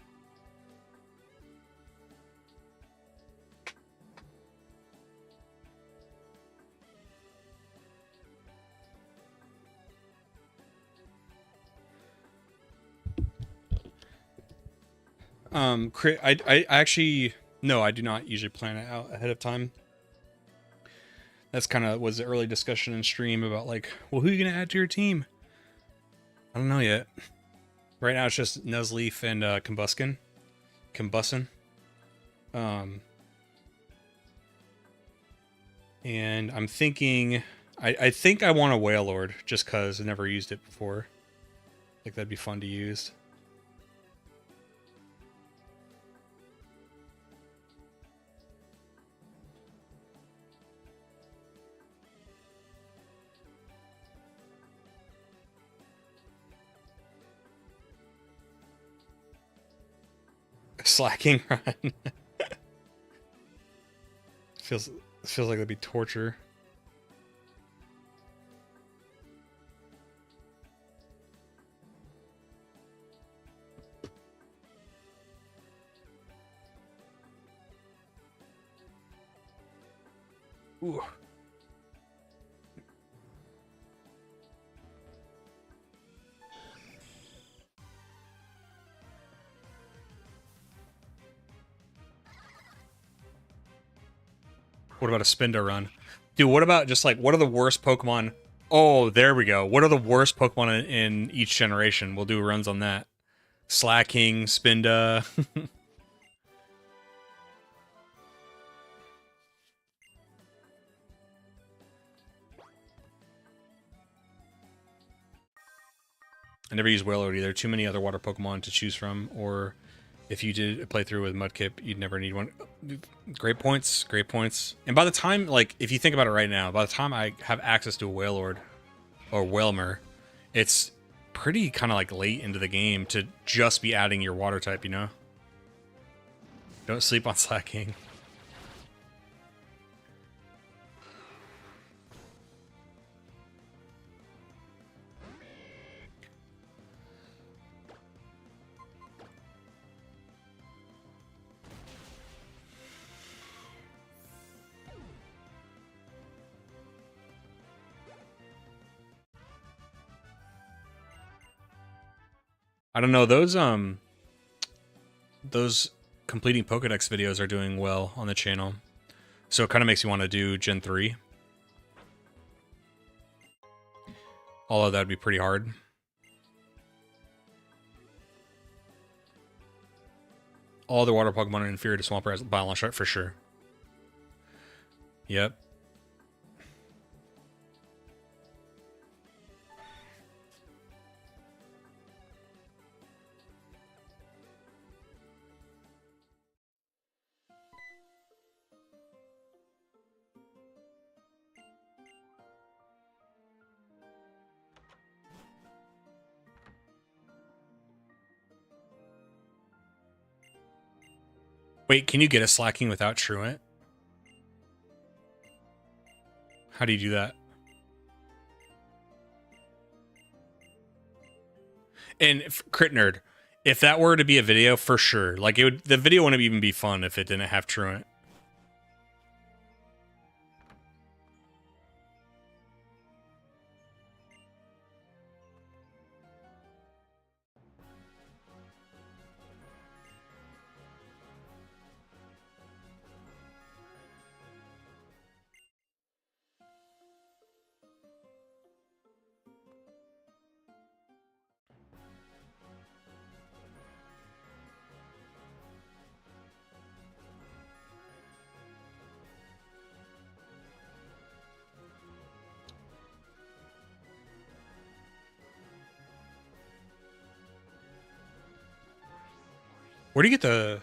I actually, no, I do not usually plan it out ahead of time. That's kind of was the early discussion in stream about like, well, who are you gonna add to your team? I don't know yet. Right now it's just Nuzleaf and Combustion. And I'm thinking, I think I want a Whale Lord just because I never used it before. Like that'd be fun to use. Slacking run. This feels like that'd be torture. Ooh. What about a Spinda run? Dude, what about just like, what are the worst Pokemon? Oh, there we go. What are the worst Pokemon in each generation? We'll do runs on that. Slacking, Spinda. I never used Wailord either. Too many other water Pokemon to choose from, or if you did a playthrough with Mudkip, you'd never need one. Great points, great points. And by the time, like, if you think about it right now, by the time I have access to a Wailord or Wailmer, it's pretty kind of like late into the game to just be adding your water type, you know? Don't sleep on Slacking. I don't know, those completing Pokedex videos are doing well on the channel. So it kind of makes me want to do Gen 3. Although that'd be pretty hard. All the water Pokemon are inferior to Swampert Biollance for sure. Yep. Wait, can you get a Slacking without Truant? How do you do that? And Crit Nerd, if that were to be a video, for sure. Like, it would, the video wouldn't even be fun if it didn't have Truant. Where do you get the...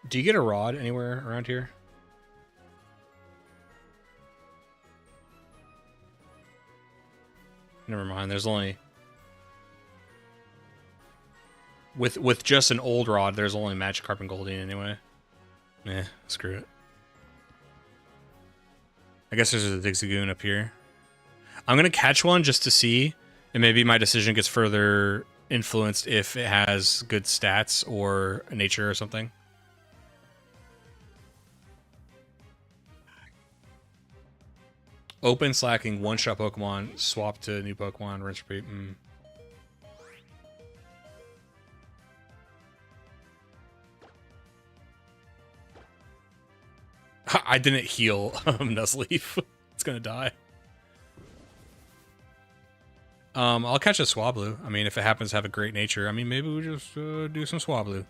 Do you get a rod anywhere around here? Never mind, there's only... With just an old rod, there's only Magikarp and Goldeen anyway. Eh, screw it. I guess there's a Zigzagoon up here. I'm gonna catch one just to see, and maybe my decision gets further influenced if it has good stats or nature or something. Open Slacking, one-shot Pokemon, swap to new Pokemon, rinse repeat. I didn't heal Nuzleaf. It's gonna die. I'll catch a Swablu. I mean, if it happens to have a great nature, I mean, maybe we just do some Swablu.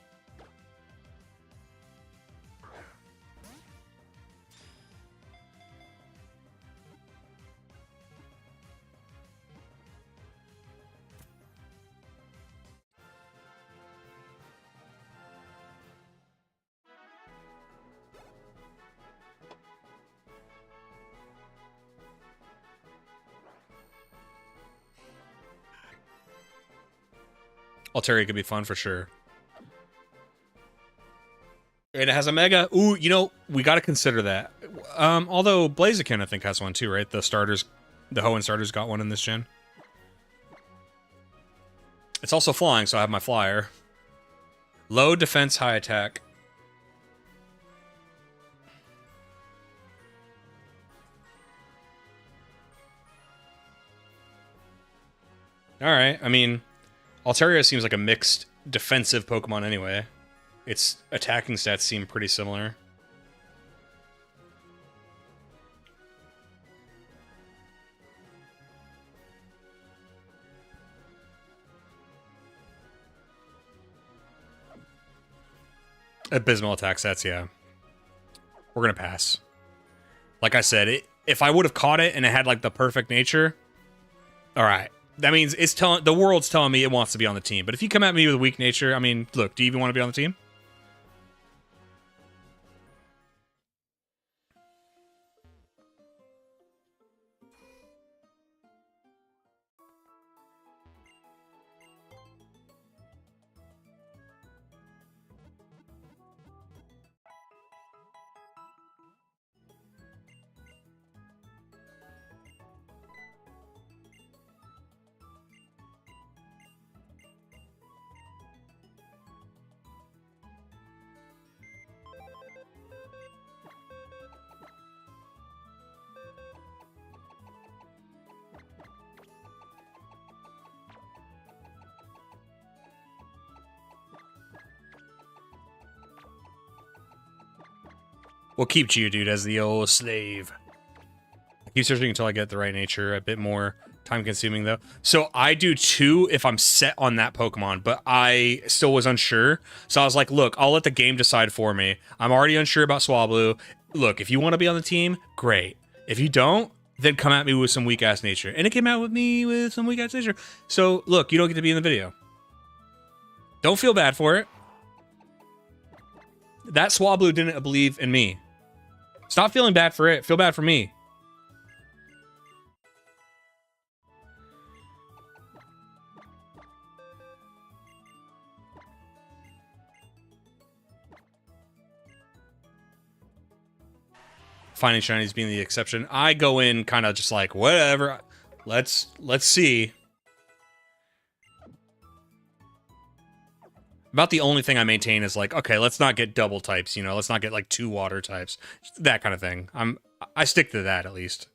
Altaria could be fun for sure. And it has a Mega. Ooh, you know, we got to consider that. Although Blaziken, I think, has one too, right? The starters, the Hoenn starters got one in this gen. It's also flying, so I have my flyer. Low defense, high attack. Alright, I mean, Altaria seems like a mixed defensive Pokemon anyway. Its attacking stats seem pretty similar. Abysmal attack stats, yeah. We're gonna pass. Like I said, if I would have caught it and it had like the perfect nature, all right. That means it's telling the world's telling me it wants to be on the team. But if you come at me with weak nature, I mean, look, do you even want to be on the team? We'll keep Geodude as the old slave. I keep searching until I get the right nature. A bit more time consuming though. So I do too if I'm set on that Pokemon, but I still was unsure. So I was like, look, I'll let the game decide for me. I'm already unsure about Swablu. Look, if you want to be on the team, great. If you don't, then come at me with some weak ass nature. And it came out with me with some weak ass nature. So look, you don't get to be in the video. Don't feel bad for it. That Swablu didn't believe in me. Stop feeling bad for it. Feel bad for me. Finding shinies being the exception. I go in kind of just like, whatever. Let's see. About the only thing I maintain is like, okay, let's not get double types, you know, let's not get like 2 water types. That kind of thing. I stick to that at least.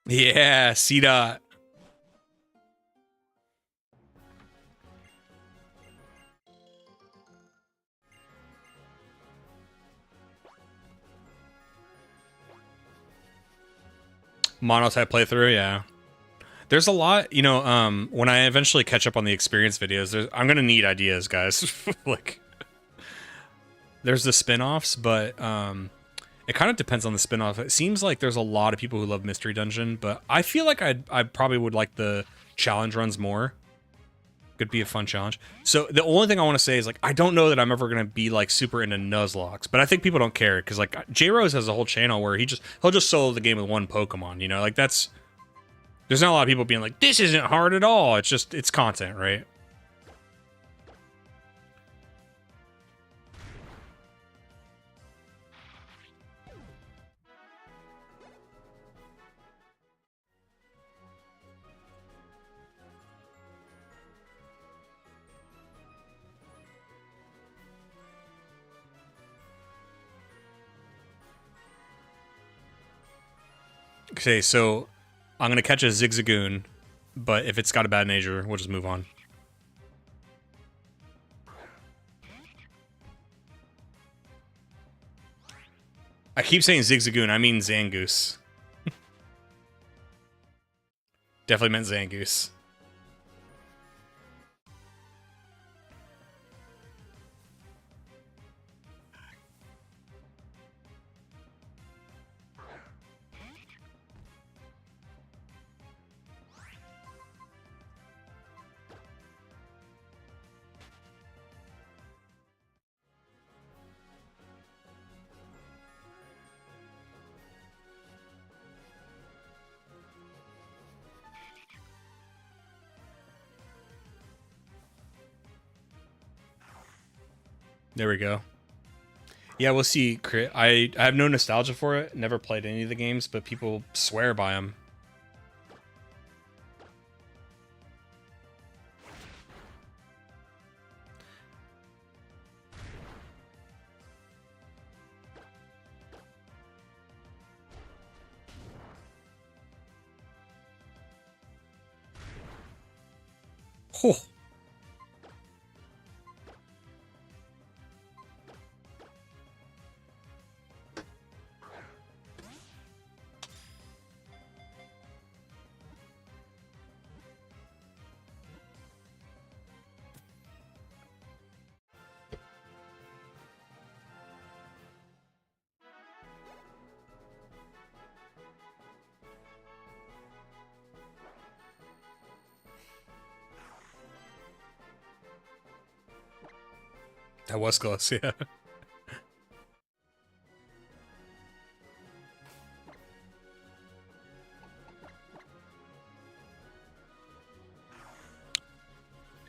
Yeah, C-Dot. Monotype playthrough, yeah. There's a lot, you know, when I eventually catch up on the experience videos, I'm gonna need ideas, guys. Like, there's the spin-offs, but, it kind of depends on the spin-off. It seems like there's a lot of people who love Mystery Dungeon, but I feel like I probably would like the challenge runs more. Could be a fun challenge. So the only thing I want to say is like I don't know that I'm ever gonna be like super into Nuzlocke, but I think people don't care because like J Rose has a whole channel where he'll just solo the game with one Pokemon. You know, like there's not a lot of people being like this isn't hard at all. It's content, right? Okay, so I'm gonna catch a Zigzagoon, but if it's got a bad nature, we'll just move on. I keep saying Zigzagoon, I mean Zangoose. Definitely meant Zangoose. There we go. Yeah, we'll see. Crit. I have no nostalgia for it. Never played any of the games, but people swear by them. Oh. That was close, yeah.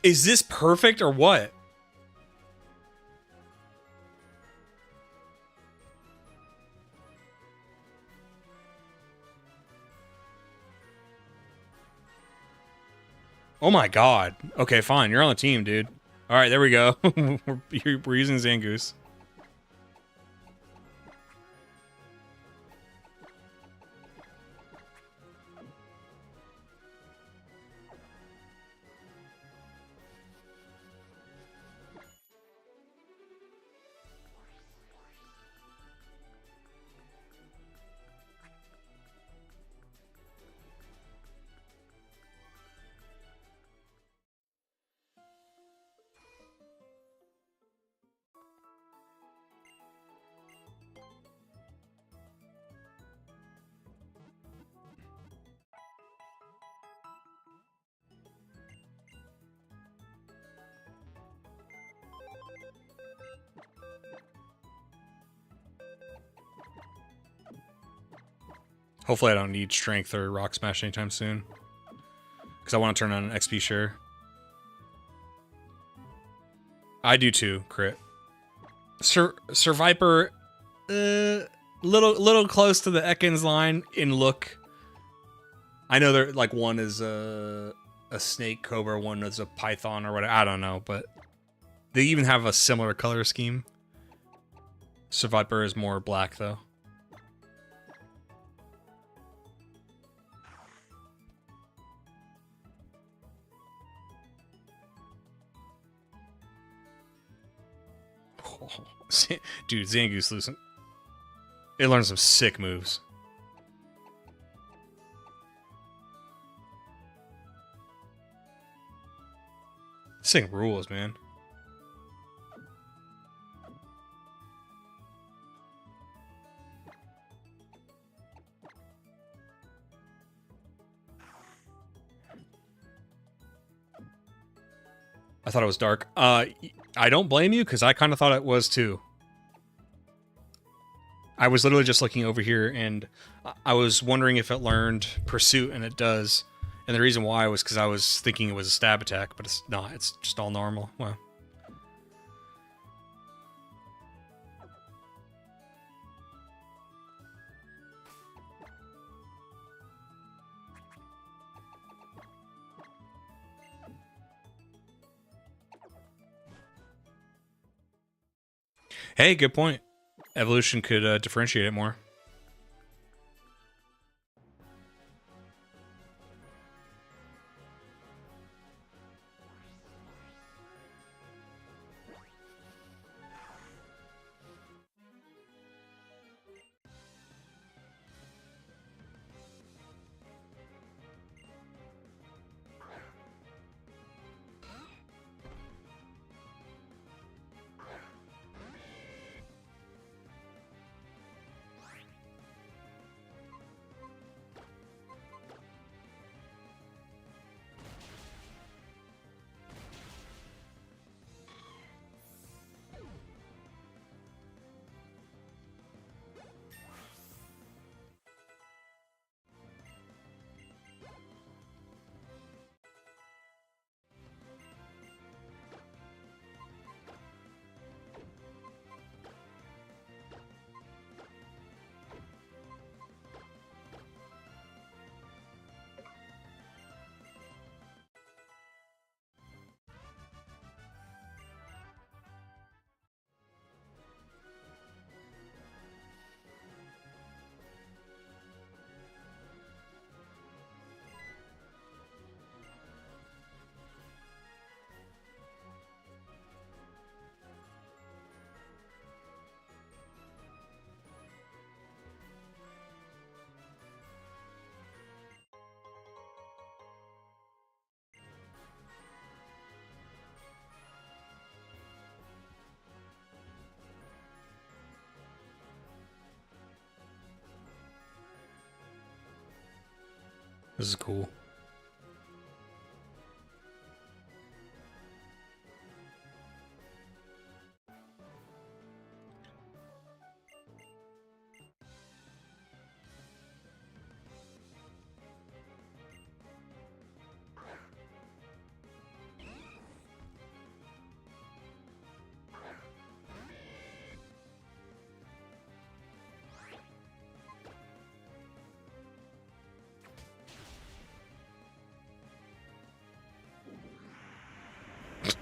Is this perfect or what? Oh my god. Okay, fine. You're on the team, dude. All right, there we go. We're using Zangoose. Hopefully I don't need strength or rock smash anytime soon. Because I want to turn on an XP share. I do too, crit. Sir Viper, little close to the Ekans line in look. I know they're like one is a snake cobra, one is a python or whatever. I don't know, but they even have a similar color scheme. Sir Viper is more black though. Dude, Zangoose losing. It learns some sick moves. This thing rules, man. I thought it was dark. I don't blame you, because I kind of thought it was too. I was literally just looking over here, and I was wondering if it learned Pursuit, and it does. And the reason why was because I was thinking it was a stab attack, but it's not. It's just all normal. Wow. Hey, good point. Evolution could differentiate it more. This is cool.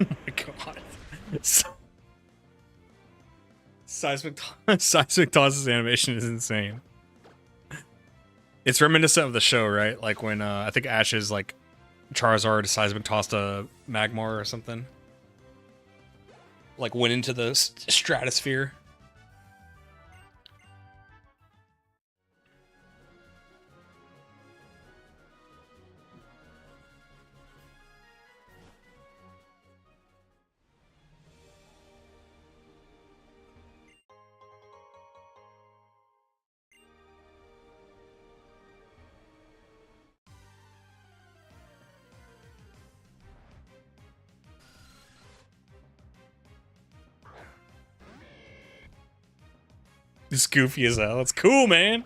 Oh my god. Seismic Toss's animation is insane. It's reminiscent of the show, right? Like when I think Ash's like Charizard Seismic tossed a Magmar or something. Like went into the stratosphere. It's goofy as hell. It's cool, man.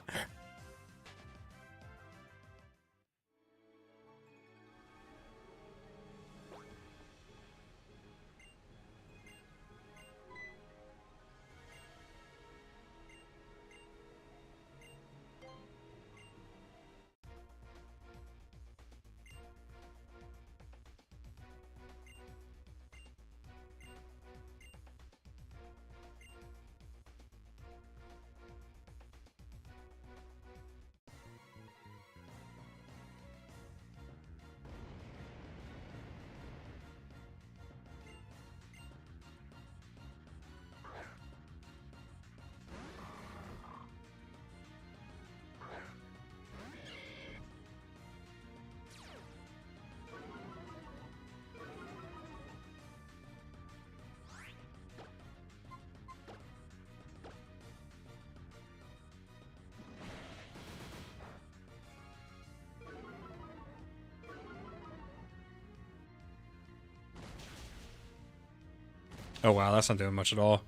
Oh wow, that's not doing much at all.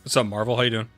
What's up, Marvel? How you doing?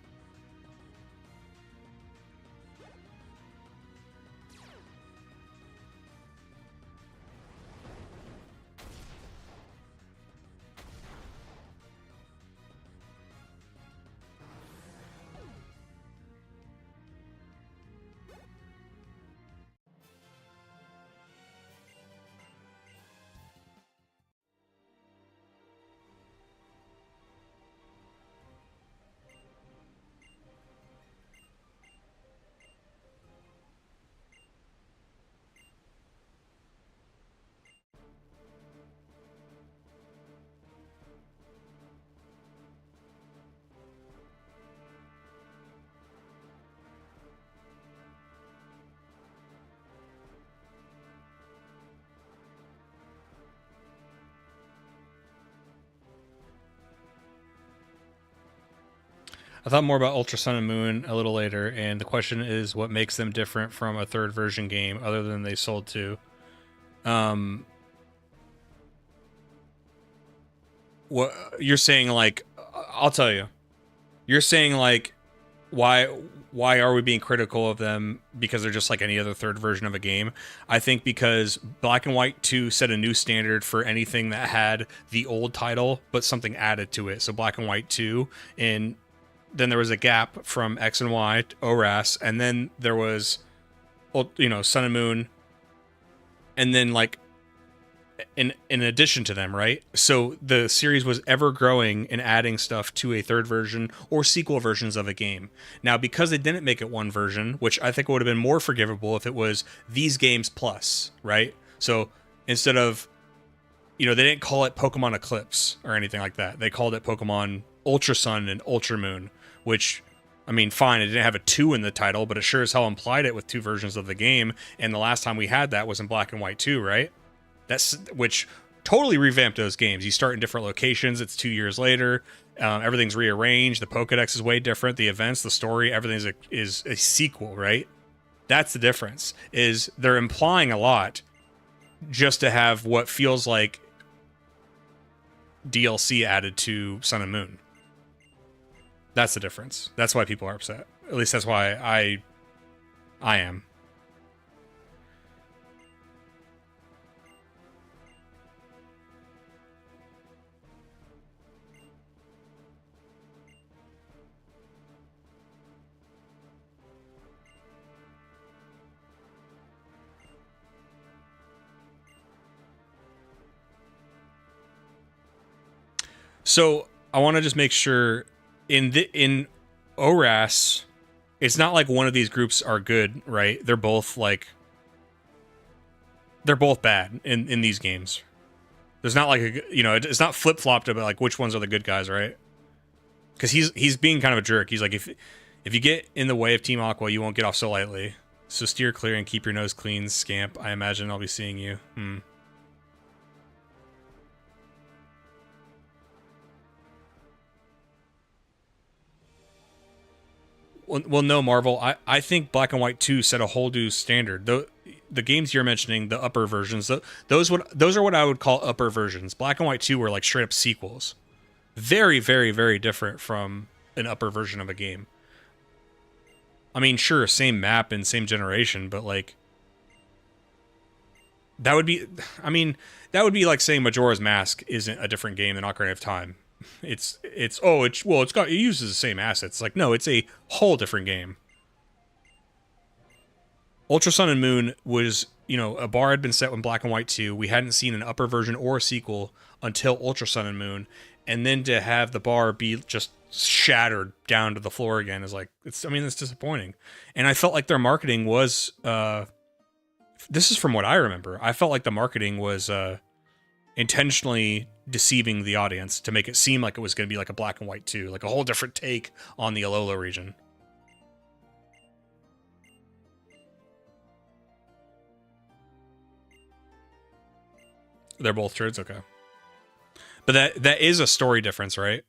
I thought more about Ultra Sun and Moon a little later, and the question is what makes them different from a third version game other than they sold to. What you're saying, like, I'll tell you. You're saying, like, why why are we being critical of them because they're just like any other third version of a game? I think because Black and White 2 set a new standard for anything that had the old title but something added to it. So Black and White 2, and then there was a gap from X and Y, ORAS, and then there was, Sun and Moon, and then like in addition to them, right? So the series was ever growing and adding stuff to a third version or sequel versions of a game. Now, because they didn't make it one version, which I think would have been more forgivable if it was these games plus, right? So instead of, they didn't call it Pokemon Eclipse or anything like that. They called it Pokemon Ultra Sun and Ultra Moon, which, I mean, fine, it didn't have a 2 in the title, but it sure as hell implied it with 2 versions of the game. And the last time we had that was in Black and White 2, right? Which totally revamped those games. You start in different locations. It's 2 years later. Everything's rearranged. The Pokedex is way different. The events, the story, everything is a sequel, right? That's the difference. Is they're implying a lot just to have what feels like DLC added to Sun and Moon. That's the difference. That's why people are upset. At least that's why I am. So I want to just make sure in ORAS, it's not like one of these groups are good, right? They're both bad in these games. There's not like it's not flip flopped about like which ones are the good guys, right? Because he's being kind of a jerk. He's like, if you get in the way of Team Aqua, you won't get off so lightly. So steer clear and keep your nose clean, scamp. I imagine I'll be seeing you. Well, no, Marvel. I think Black and White 2 set a whole new standard. The games you're mentioning, the upper versions, those are what I would call upper versions. Black and White 2 were like straight up sequels. Very, very, very different from an upper version of a game. I mean, sure, same map and same generation, but like that would be like saying Majora's Mask isn't a different game than Ocarina of Time. It uses the same assets. Like, no, it's a whole different game. Ultra Sun and Moon was, a bar had been set when Black and White 2. We hadn't seen an upper version or a sequel until Ultra Sun and Moon. And then to have the bar be just shattered down to the floor again is like, it's disappointing. And I felt like their marketing was, this is from what I remember. I felt like the marketing was, intentionally deceiving the audience to make it seem like it was going to be like a Black and White 2, like a whole different take on the Alola region. They're both turds, okay. But that is a story difference, right?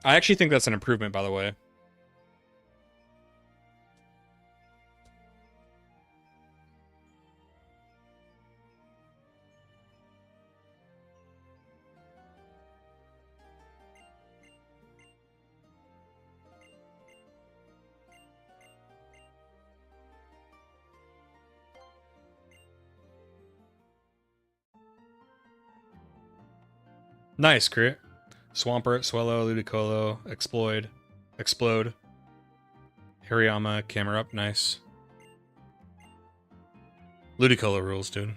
I actually think that's an improvement, by the way. Nice, crit. Swampert, Swellow, Ludicolo, Explode. Hariyama, camera up, nice. Ludicolo rules, dude.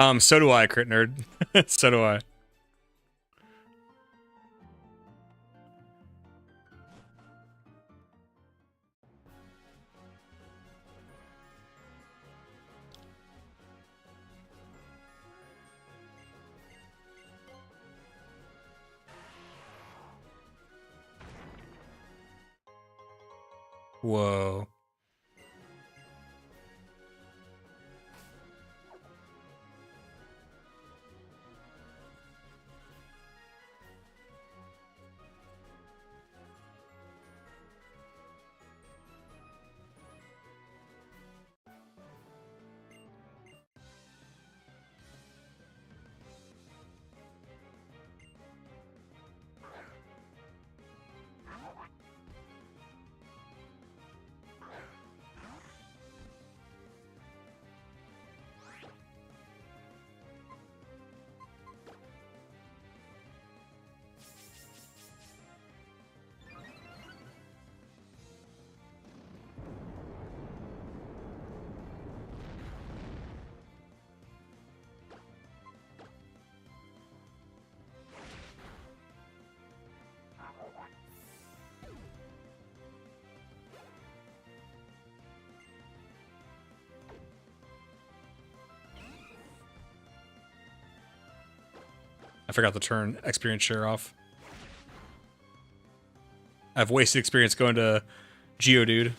So do I, crit nerd. So do I. Whoa. I forgot to turn experience share off. I've wasted experience going to Geodude.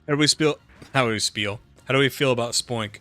How do we spiel? How do we spiel? How do we feel about Spoink?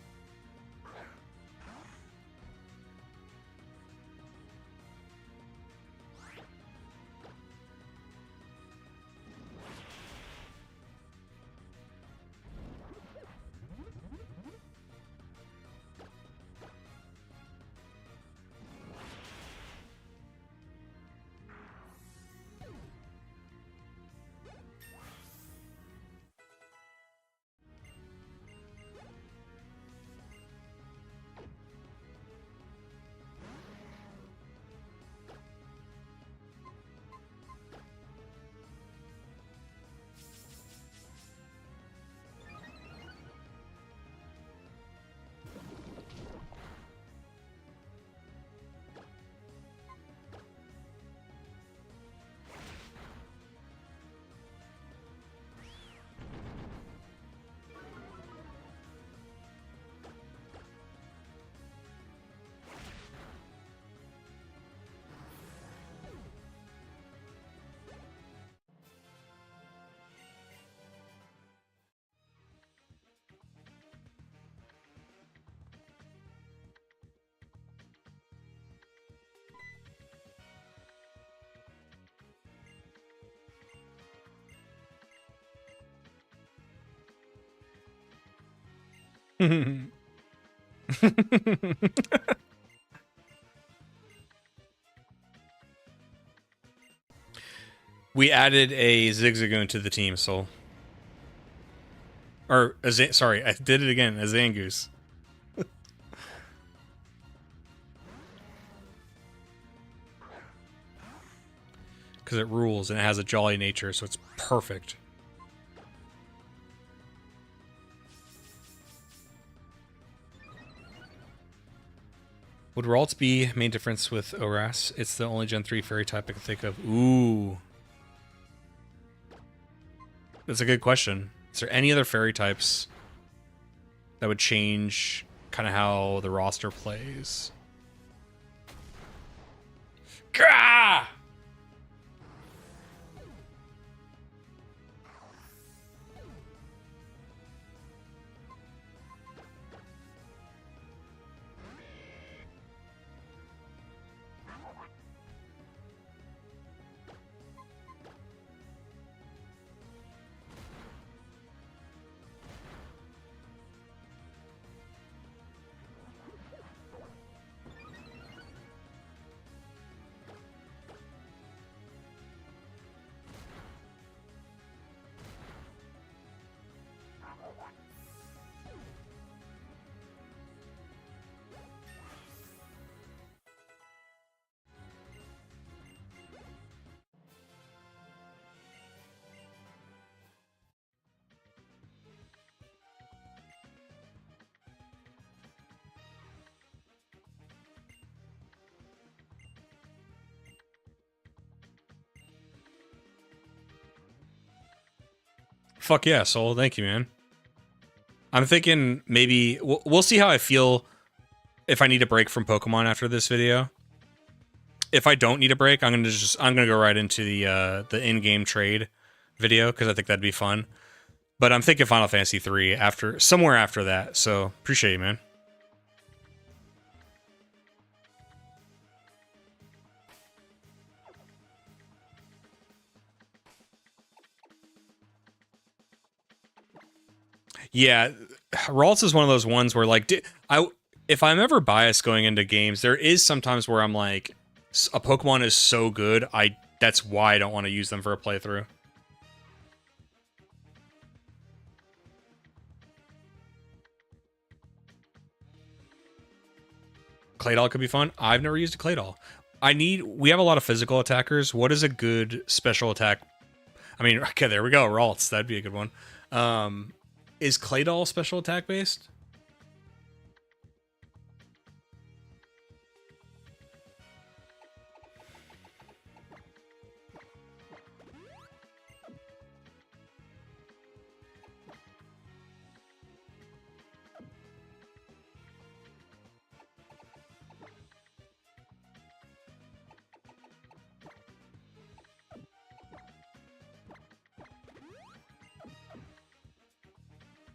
We added a Zigzagoon to the team, Soul. Or, sorry, I did it again, a Zangoose. Because it rules and it has a jolly nature, so it's perfect. Would Ralts be main difference with ORAS? It's the only Gen 3 fairy type I can think of. Ooh. That's a good question. Is there any other fairy types that would change kind of how the roster plays? Gah! Fuck yeah, Soul. Thank you, man. I'm thinking maybe we'll see how I feel if I need a break from Pokemon after this video. If I don't need a break, I'm gonna go right into the in-game trade video because I think that'd be fun. But I'm thinking Final Fantasy 3 somewhere after that. So appreciate you, man. Yeah, Ralts is one of those ones where like if I'm ever biased going into games, there is sometimes where I'm like, a Pokemon is so good, that's why I don't want to use them for a playthrough. Claydol could be fun. I've never used a Claydol. We have a lot of physical attackers. What is a good special attack? I mean, okay, there we go. Ralts, that'd be a good one. Is Claydol special attack based?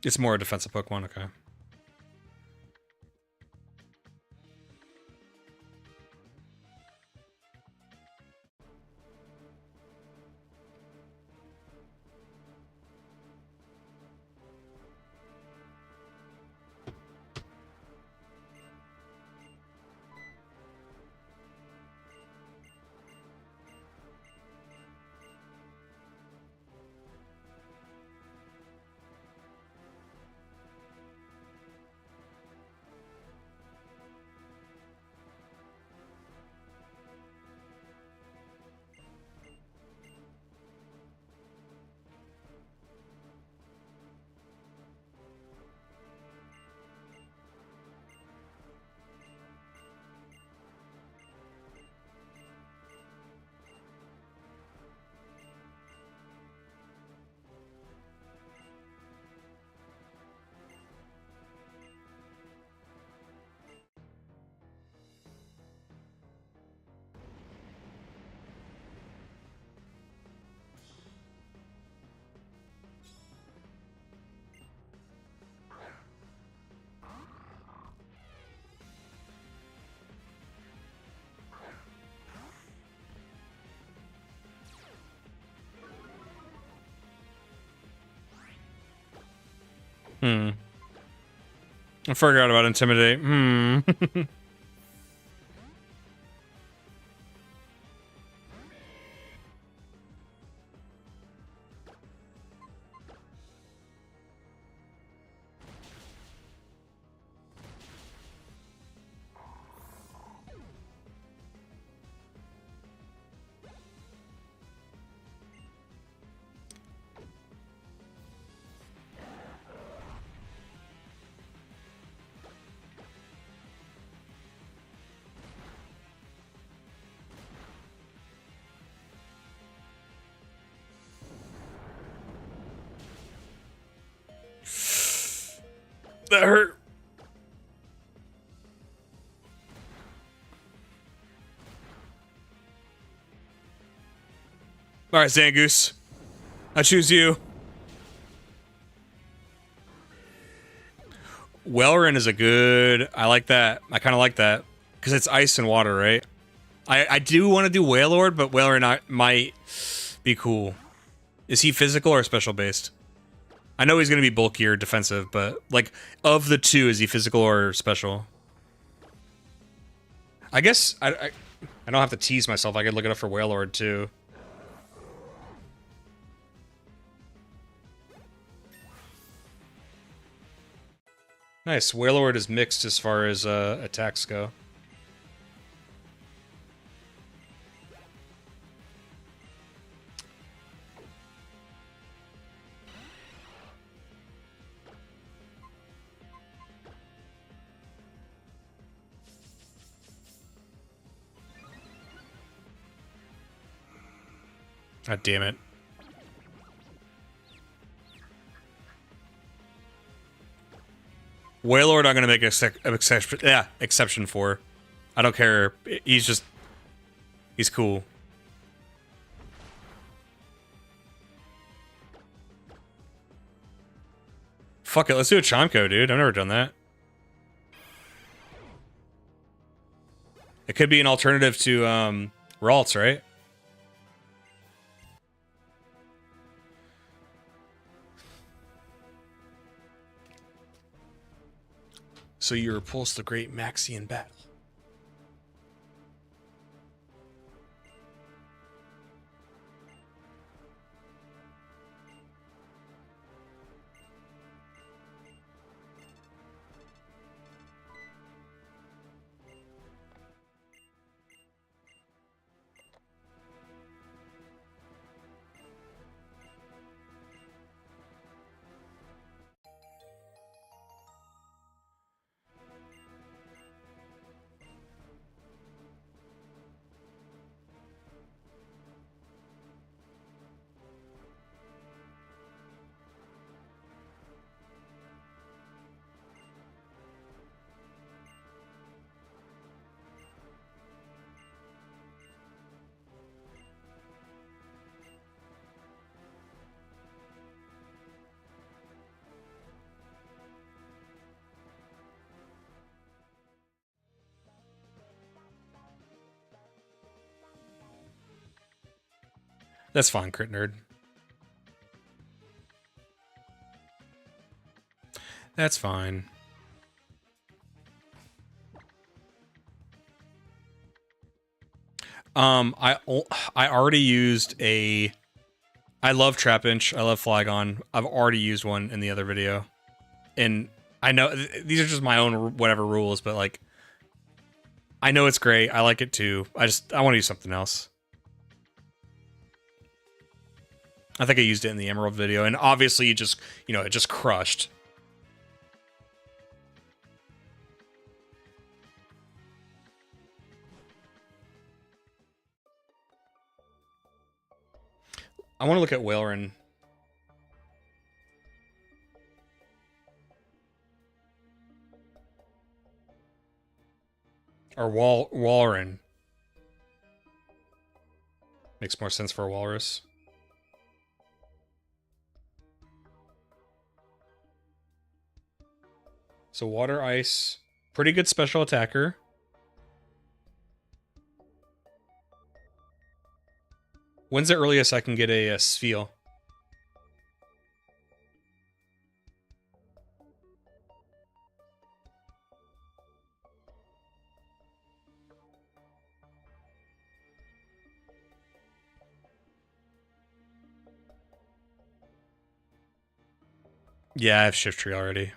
It's more a defensive Pokemon, okay. Hmm. I forgot about Intimidate. That hurt. Alright, Zangoose. I choose you. Welrin is a good... I like that. I kind of like that. Because it's ice and water, right? I do want to do Wailord, but Welrin might be cool. Is he physical or special based? I know he's going to be bulkier defensive, but like of the two, is he physical or special? I guess I don't have to tease myself. I could look it up for Wailord too. Nice. Wailord is mixed as far as attacks go. God damn it. Wailord, I'm gonna make an exception for. I don't care. He's cool. Fuck it, let's do a Chomko, dude. I've never done that. It could be an alternative to Ralts, right? So you repulse the great Maxian battle. That's fine, Crit Nerd. That's fine. I already used a... I love Trapinch. I love Flygon. I've already used one in the other video. And I know... These are just my own whatever rules, but like... I know it's great. I like it too. I want to use something else. I think I used it in the Emerald video, and obviously it just, it just crushed. I want to look at Wailord. Or Walrein. Makes more sense for a walrus. So water, ice, pretty good special attacker. When's the earliest I can get a Spheal? Yeah, I have Shift Tree already.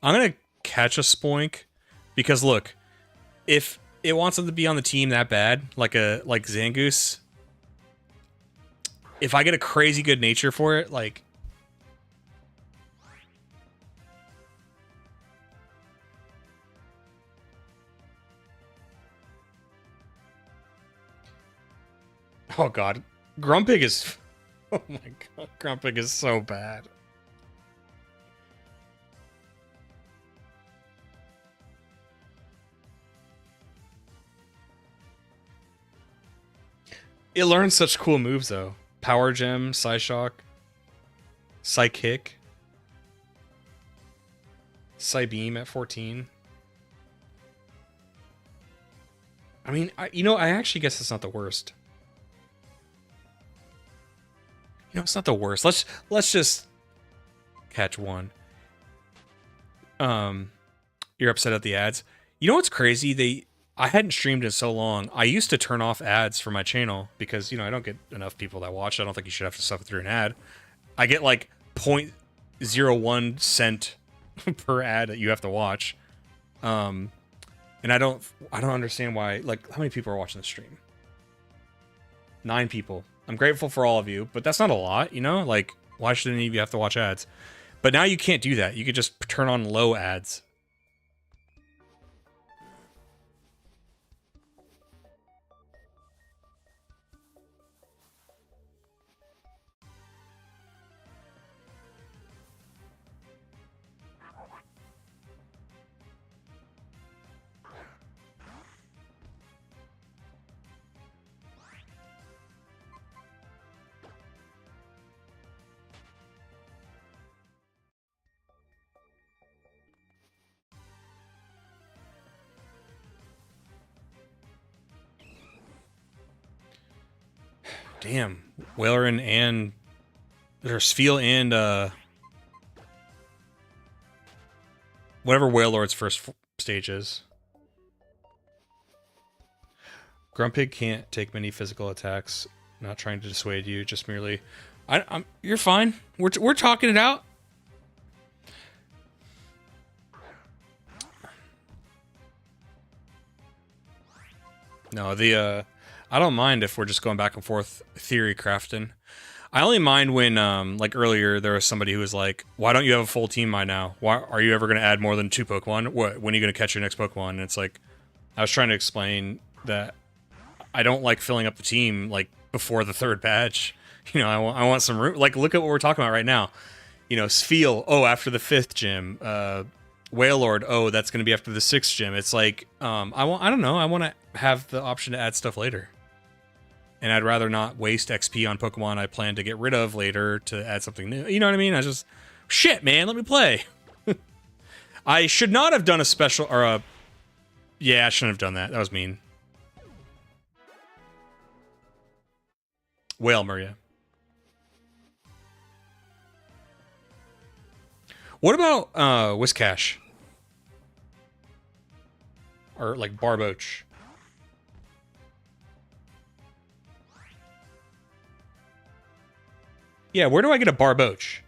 I'm gonna catch a Spoink because look, if it wants them to be on the team that bad, like Zangoose, if I get a crazy good nature for it, like oh god, Grumpig is oh my god, Grumpig is so bad. It learns such cool moves though. Power Gem, Psyshock, Psykick, Psybeam at 14. I mean, I actually guess it's not the worst. It's not the worst. Let's just catch one. You're upset at the ads. You know what's crazy? I hadn't streamed in so long. I used to turn off ads for my channel because, I don't get enough people that watch. I don't think you should have to suffer through an ad. I get like 0.01 cent per ad that you have to watch. And I don't understand why, like, how many people are watching the stream? 9 people. I'm grateful for all of you, but that's not a lot, Like, why should any of you have to watch ads? But now you can't do that. You could just turn on low ads. Damn. Wailerin and... There's Feel and, whatever Wailord's first stage is. Grumpig can't take many physical attacks. Not trying to dissuade you, just merely... You're fine. We're talking it out. No, I don't mind if we're just going back and forth theory crafting. I only mind when, like earlier, there was somebody who was like, why don't you have a full team by now? Why are you ever going to add more than 2 Pokemon? When are you going to catch your next Pokemon? And it's like, I was trying to explain that I don't like filling up the team, like, before the 3rd badge. I want some room. Like, look at what we're talking about right now. Sfeel, after the 5th gym. Wailord, that's going to be after the 6th gym. It's like, I don't know. I want to have the option to add stuff later. And I'd rather not waste XP on Pokemon I plan to get rid of later to add something new. You know what I mean? Shit, man, let me play. I should not have done a special, yeah, I shouldn't have done that. That was mean. Wailmer, yeah. What about, Whiscash? Or, like, Barboach? Yeah, where do I get a Barboach?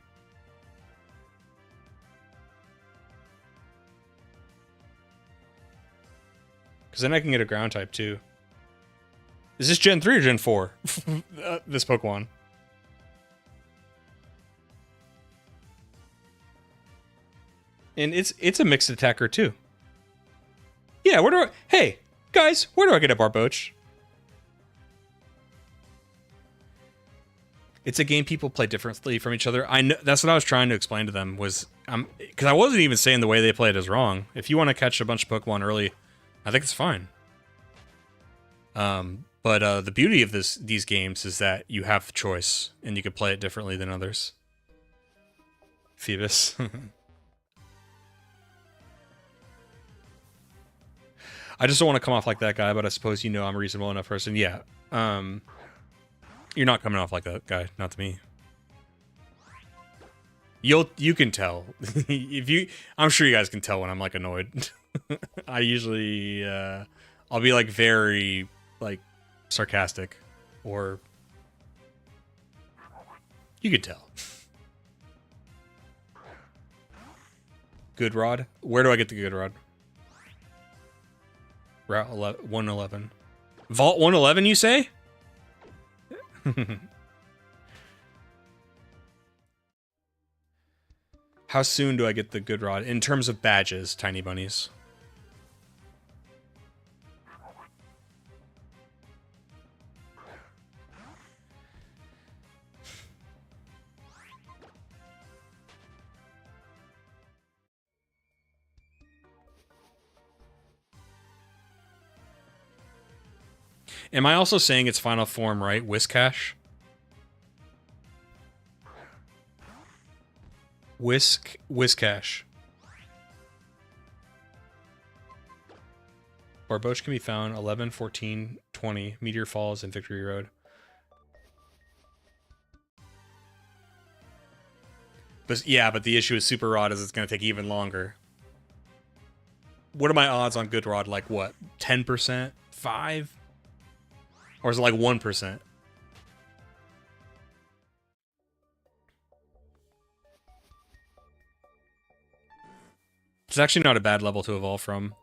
Because then I can get a ground type too. Is this Gen 3 or Gen 4? This Pokemon. And it's a mixed attacker too. Yeah, hey, guys, where do I get a Barboach? It's a game people play differently from each other. I know that's what I was trying to explain to them was because I wasn't even saying the way they play it is wrong. If you want to catch a bunch of Pokemon early, I think it's fine. But the beauty of these games is that you have the choice and you can play it differently than others. Phoebus. I just don't want to come off like that guy, but I suppose I'm a reasonable enough person. Yeah. You're not coming off like that guy, not to me. You can tell. I'm sure you guys can tell when I'm like annoyed. I usually I'll be like very like sarcastic or You could tell. Good rod. Where do I get the good rod? Route 111. Vault 111, you say? How soon do I get the good rod? In terms of badges, tiny bunnies. Am I also saying its final form right? Whiskash? Whiskash. Barboche can be found 11, 14, 20. Meteor Falls and Victory Road. But yeah, but the issue with Super Rod is it's going to take even longer. What are my odds on Good Rod? Like what? 10%? 5? Or is it like 1%? It's actually not a bad level to evolve from.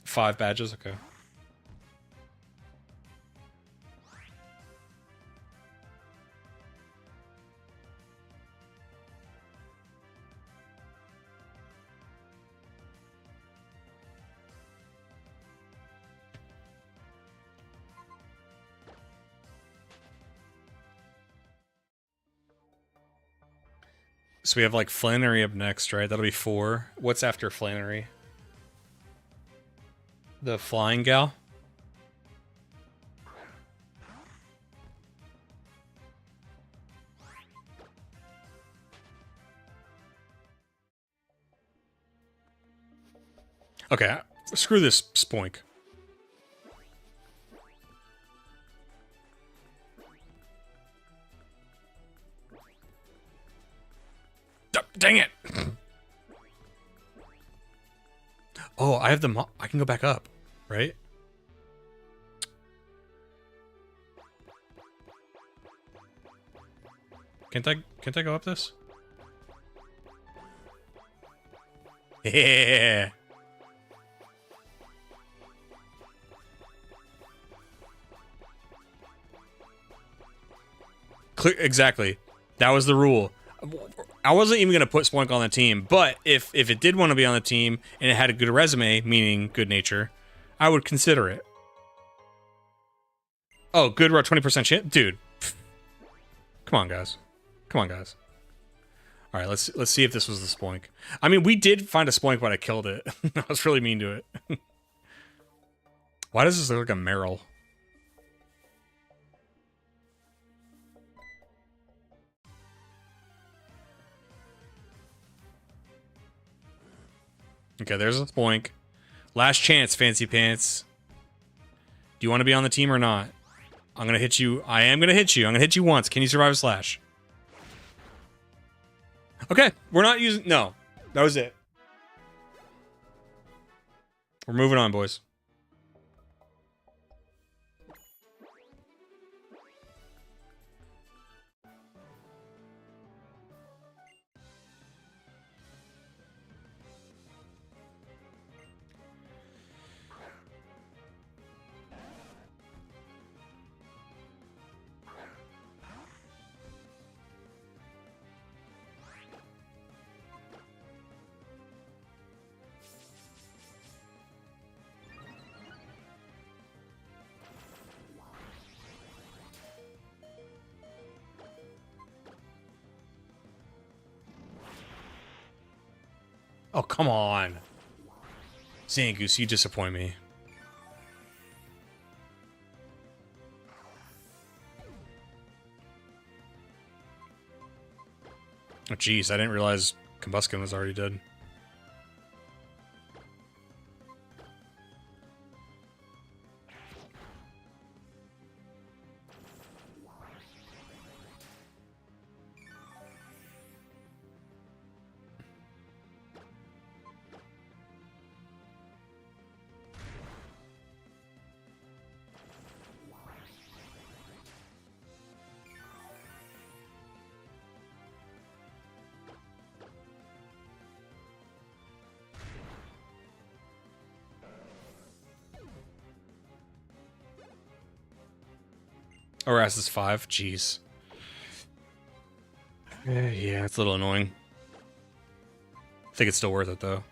Five badges, okay. So we have like Flannery up next, right? That'll be 4. What's after Flannery? The flying gal? Okay, screw this spoink. Dang it! Oh, I have the I can go back up, right? Can't I go up this? Yeah. Exactly. That was the rule. I wasn't even going to put Spoink on the team, but if it did want to be on the team and it had a good resume, meaning good nature, I would consider it. Oh, good rod, 20% chance? Dude. Come on, guys. Come on, guys. All right, let's see if this was the Spoink. I mean, we did find a Spoink, but I killed it. I was really mean to it. Why does this look like a Meryl? Okay, there's a Spoink. Last chance, Fancy Pants. Do you want to be on the team or not? I'm going to hit you. I am going to hit you. I'm going to hit you once. Can you survive a slash? Okay, we're not using... No, that was it. We're moving on, boys. Oh, come on. Zangoose, you disappoint me. Oh, jeez, I didn't realize Combuskin was already dead. ORAS is 5. Jeez. Yeah, it's a little annoying. I think it's still worth it, though.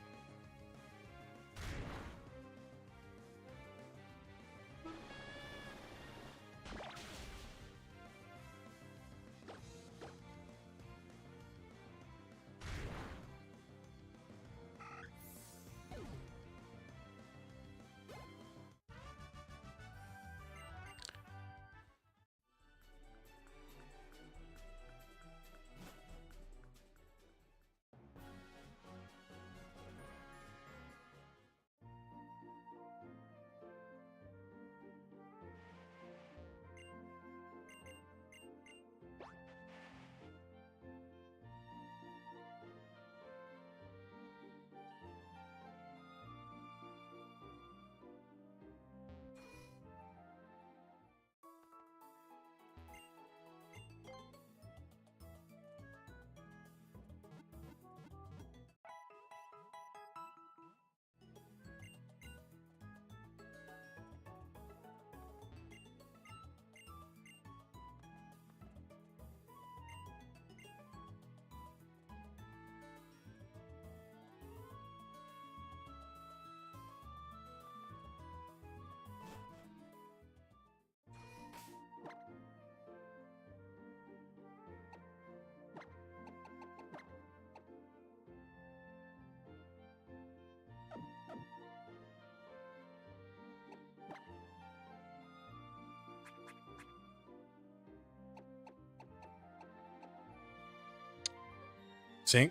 Sync?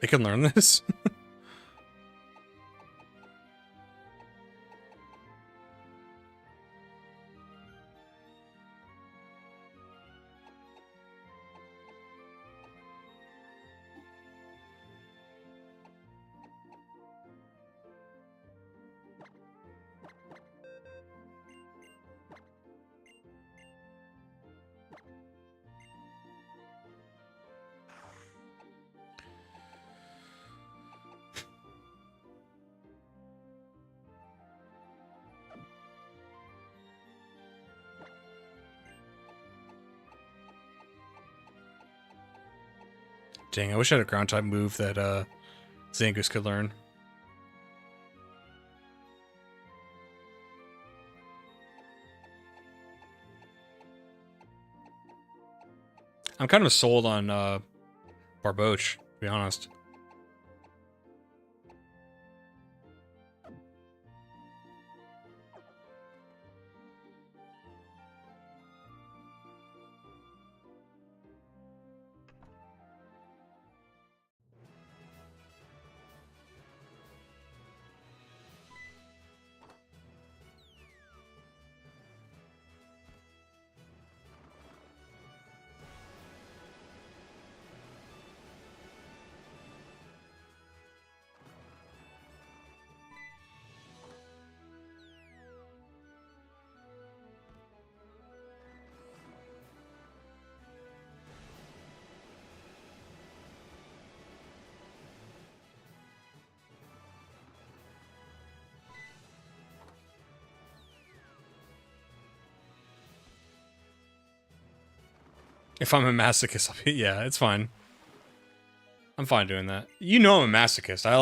They can learn this? Dang, I wish I had a ground type move that Zangoose could learn. I'm kind of sold on Barboach, to be honest. If I'm a masochist, I'll be, yeah, it's fine. I'm fine doing that. You know I'm a masochist. I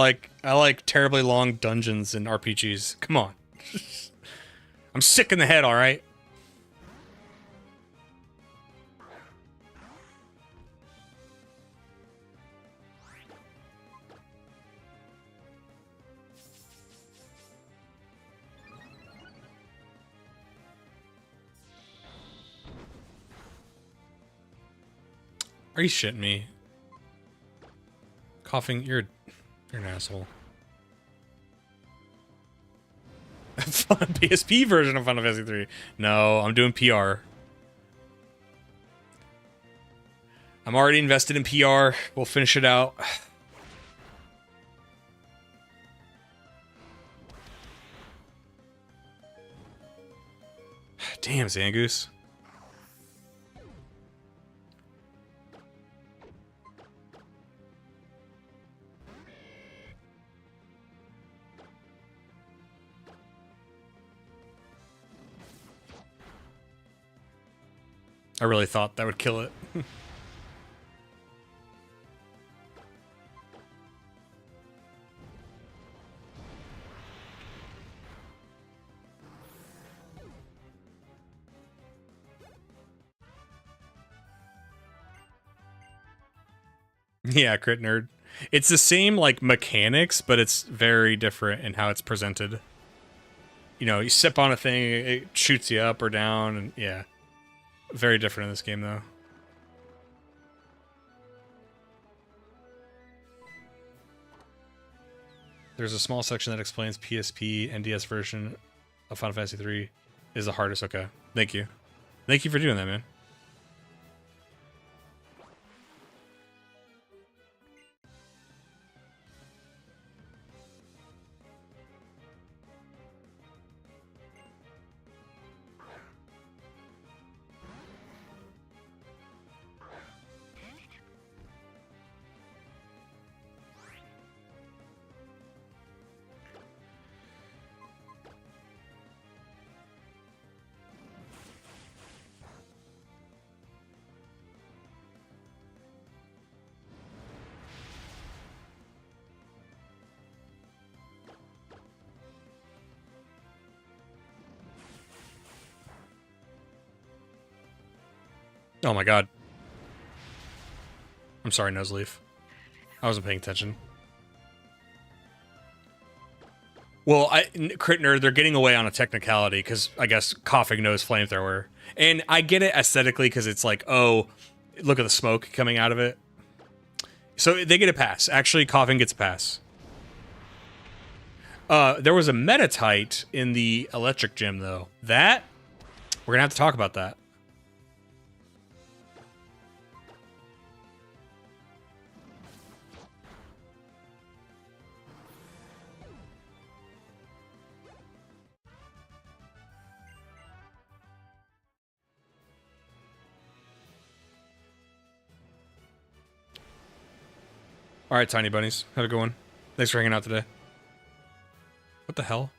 like terribly long dungeons and RPGs. Come on. I'm sick in the head, alright? Are you shitting me? Coughing, you're an asshole. Fun PSP version of Final Fantasy 3. No, I'm doing PR. I'm already invested in PR. We'll finish it out. Damn, Zangoose. I really thought that would kill it. Yeah, crit nerd. It's the same like mechanics, but it's very different in how it's presented. You know, you sip on a thing, it shoots you up or down, and yeah. Very different in this game, though. There's a small section that explains PSP NDS version of Final Fantasy 3 is the hardest. Okay, thank you. Thank you for doing that, man. Oh my god. I'm sorry, Noseleaf. I wasn't paying attention. Well, Crit Nerd, they're getting away on a technicality because I guess coughing knows flamethrower. And I get it aesthetically because it's like, oh, look at the smoke coming out of it. So they get a pass. Actually, coughing gets a pass. There was a Metatite in the electric gym, though. That, we're going to have to talk about that. All right, tiny bunnies. Have a good one. Thanks for hanging out today. What the hell?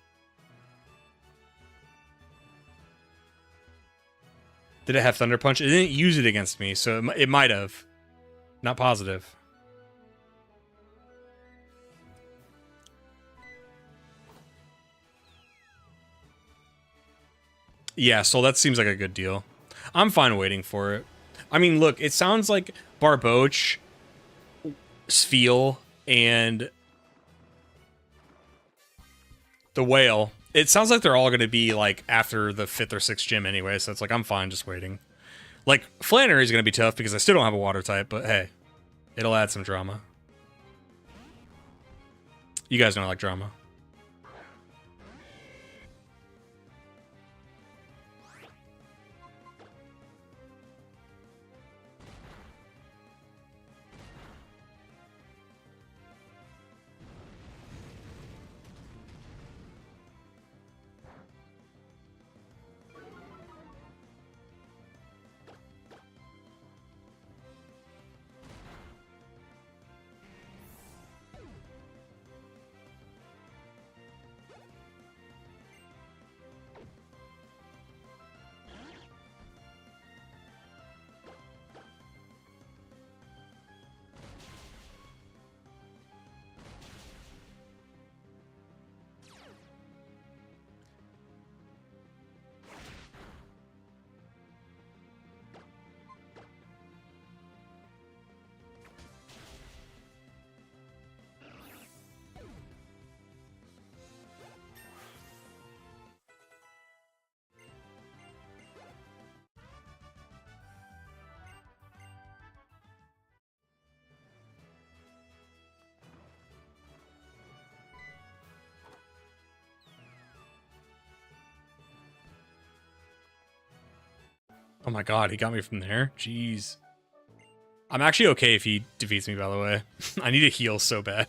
Did it have Thunder Punch? It didn't use it against me, so it might have. Not positive. Yeah, so that seems like a good deal. I'm fine waiting for it. I mean, look, it sounds like Barboach, Sfeel, and the Whale. It sounds like they're all going to be, like, after the 5th or 6th gym anyway, so it's like, I'm fine just waiting. Like, Flannery's going to be tough because I still don't have a water type, but hey, it'll add some drama. You guys know I like drama. Oh my god, he got me from there? Jeez. I'm actually okay if he defeats me, by the way. I need to heal so bad.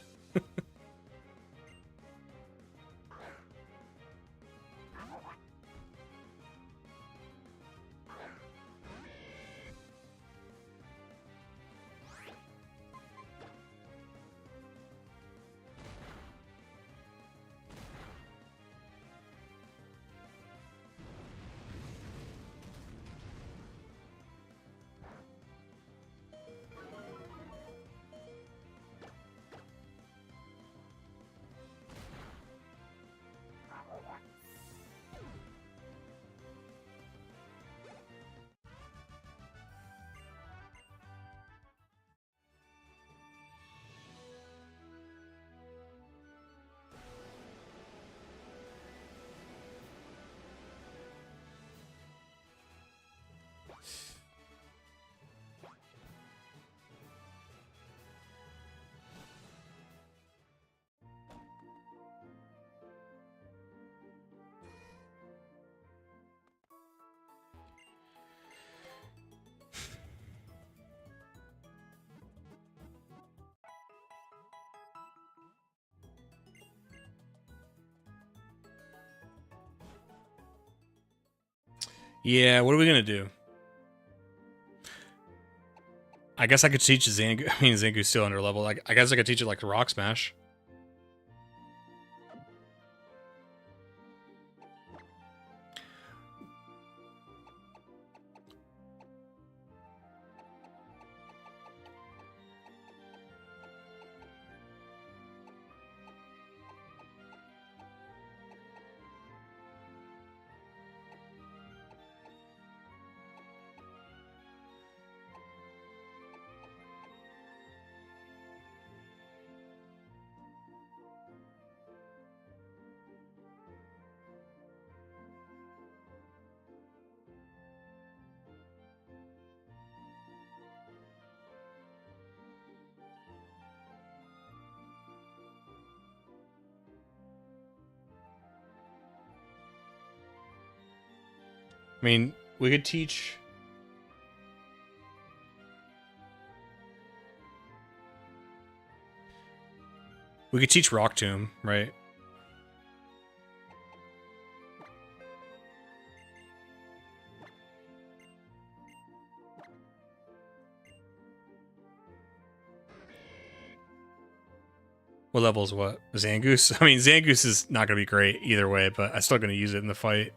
Yeah, what are we gonna do? I guess I could teach Zangu. I mean, Zangu's still under level. I guess I could teach it like the Rock Smash. I mean, we could teach. We could teach Rock Tomb, right? What level is what? Zangoose? I mean, Zangoose is not going to be great either way, but I'm still going to use it in the fight.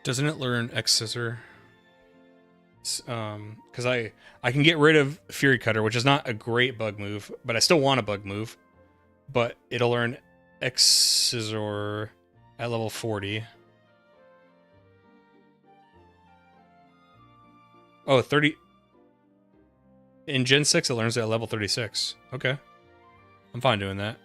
Doesn't it learn X Scissor? Because I can get rid of Fury Cutter, which is not a great bug move, but I still want a bug move. But it'll learn X Scissor at level 40. Oh, 30. In Gen 6, it learns it at level 36. Okay. I'm fine doing that.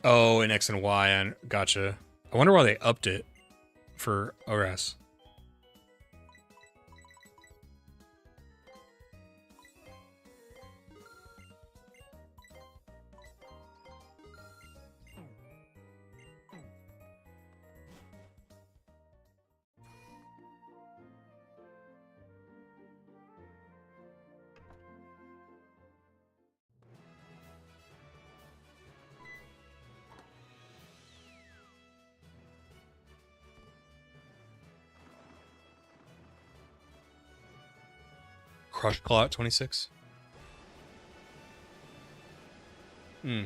Oh, and X and Y. Gotcha. I wonder why they upped it for ORAS. Crush Claw at 26. Hmm.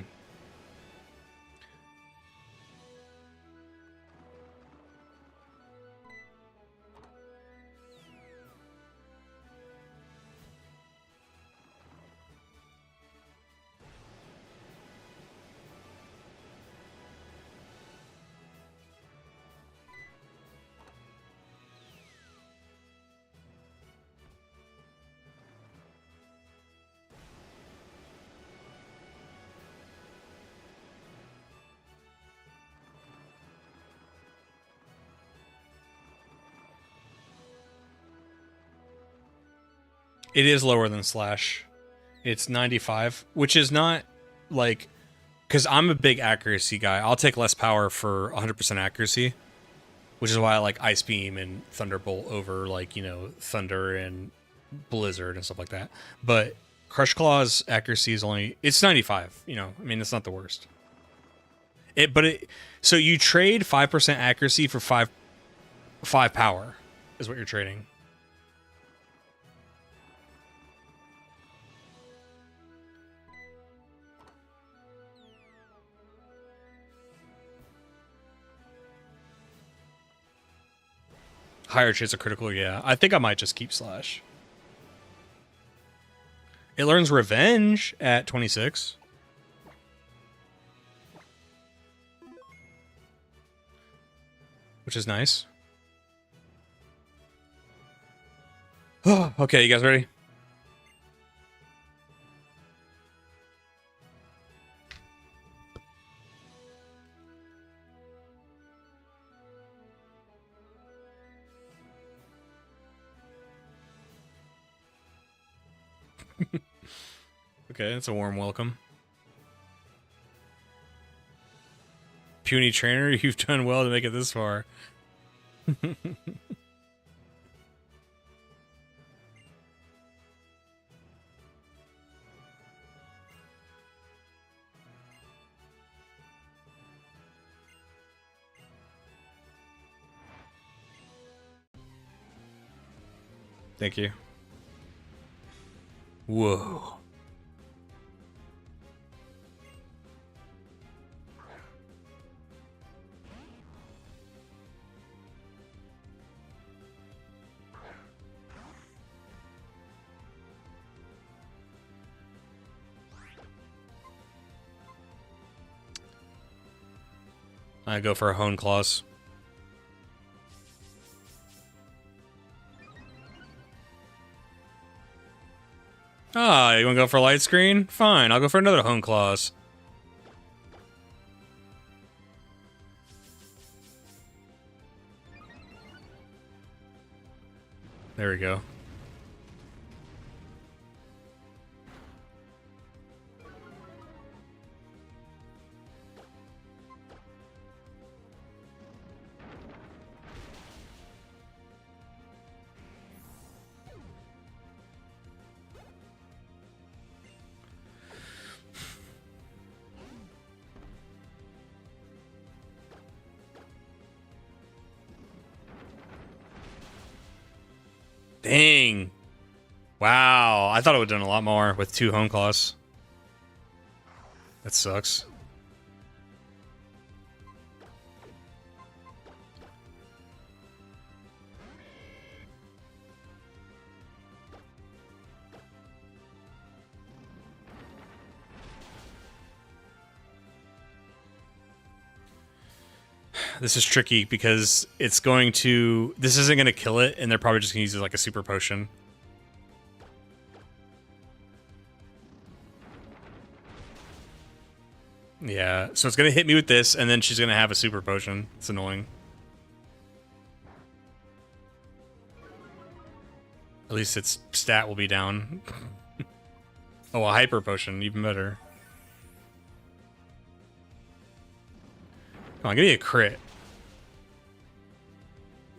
It is lower than Slash. It's 95, which is not like, because I'm a big accuracy guy. I'll take less power for 100% accuracy, which is why I like Ice Beam and Thunderbolt over like, you know, Thunder and Blizzard and stuff like that. But Crush Claw's accuracy is only, it's 95, you know. I mean, it's not the worst. So you trade 5% accuracy for 5 power is what you're trading. Higher chance of critical, yeah. I think I might just keep Slash. It learns Revenge at 26. Which is nice. Okay, you guys ready? Okay, that's a warm welcome. Puny trainer, you've done well to make it this far. Thank you. Whoa. I go for a Hone Claws. Ah, you wanna go for a light screen? Fine, I'll go for another Hone Claws. There we go. Dang. Wow, I thought it would have done a lot more with 2 Hone Claws. That sucks. This is tricky because it's going to... This isn't going to kill it, and they're probably just going to use it like a super potion. Yeah, so it's going to hit me with this, and then she's going to have a super potion. It's annoying. At least its stat will be down. Oh, a hyper potion, even better. Come on, give me a crit.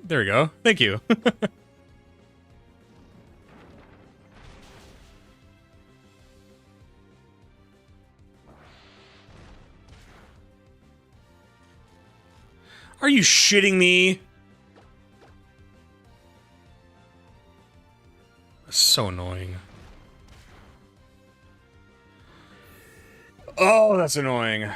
There we go. Thank you. Are you shitting me? So annoying. Oh, that's annoying.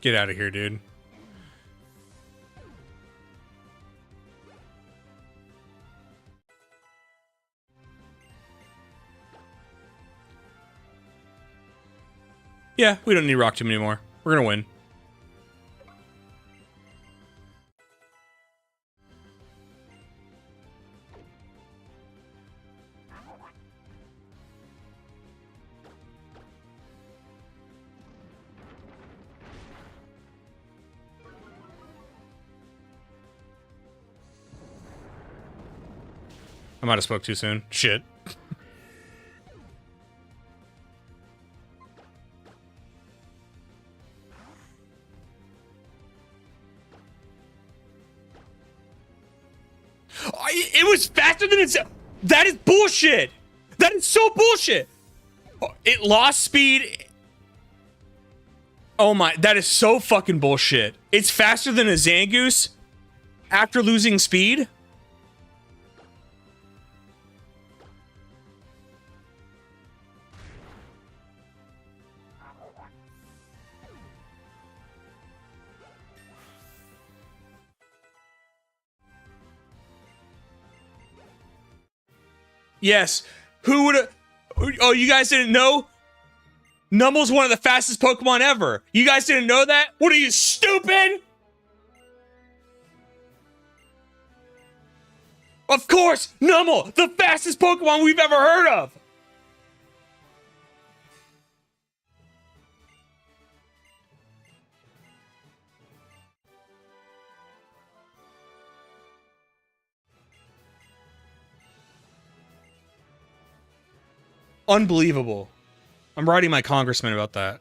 Get out of here, dude. Yeah, we don't need Rock Tomb anymore. We're gonna win. I might have spoke too soon. Shit. It was faster than it's. That is bullshit. That is so bullshit. It lost speed. Oh my, that is so fucking bullshit. It's faster than a Zangoose after losing speed? Yes. Who would have... Oh, you guys didn't know? Numble's one of the fastest Pokemon ever. You guys didn't know that? What are you, stupid? Of course, Numble, the fastest Pokemon we've ever heard of. Unbelievable. I'm writing my congressman about that.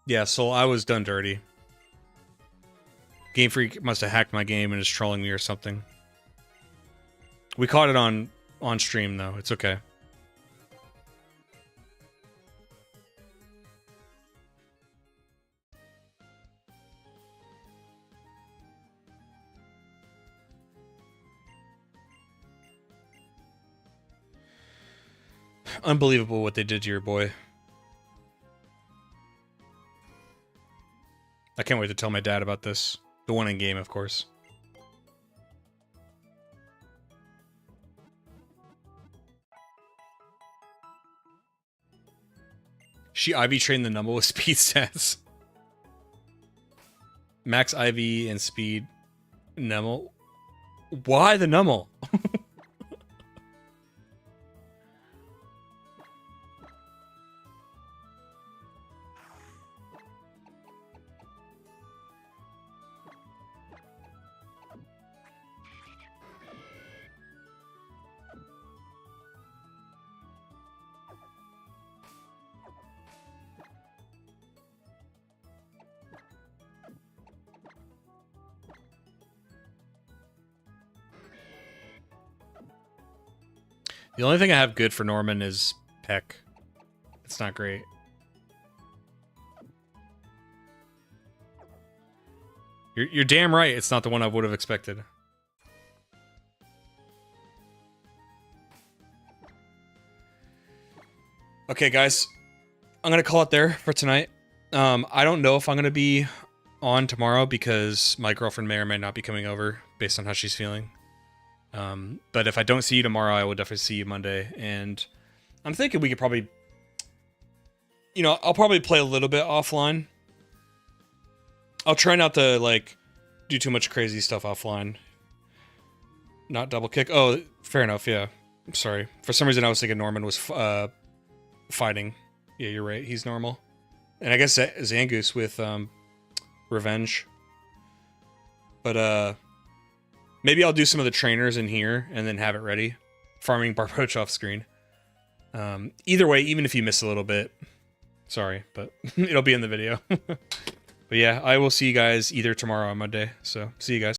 Yeah, so I was done dirty. Game Freak must have hacked my game and is trolling me or something. We caught it on stream, though. It's okay. Unbelievable what they did to your boy. I can't wait to tell my dad about this. The one in game, of course. She IV trained the Numble with speed stats. Max IV and speed Numble. Why the Numble? The only thing I have good for Norman is Peck. It's not great. You're damn right. It's not the one I would have expected. Okay, guys. I'm going to call it there for tonight. I don't know if I'm going to be on tomorrow because my girlfriend may or may not be coming over based on how she's feeling. But if I don't see you tomorrow, I will definitely see you Monday. And I'm thinking we could probably, you know, I'll probably play a little bit offline. I'll try not to, like, do too much crazy stuff offline. Not double kick. Oh, fair enough, yeah. I'm sorry. For some reason, I was thinking Norman was fighting. Yeah, you're right. He's normal. And I guess Zangoose with Revenge. But, maybe I'll do some of the trainers in here and then have it ready. Farming Barboach off screen. Either way, even if you miss a little bit, sorry, but it'll be in the video. But yeah, I will see you guys either tomorrow or Monday. So, see you guys.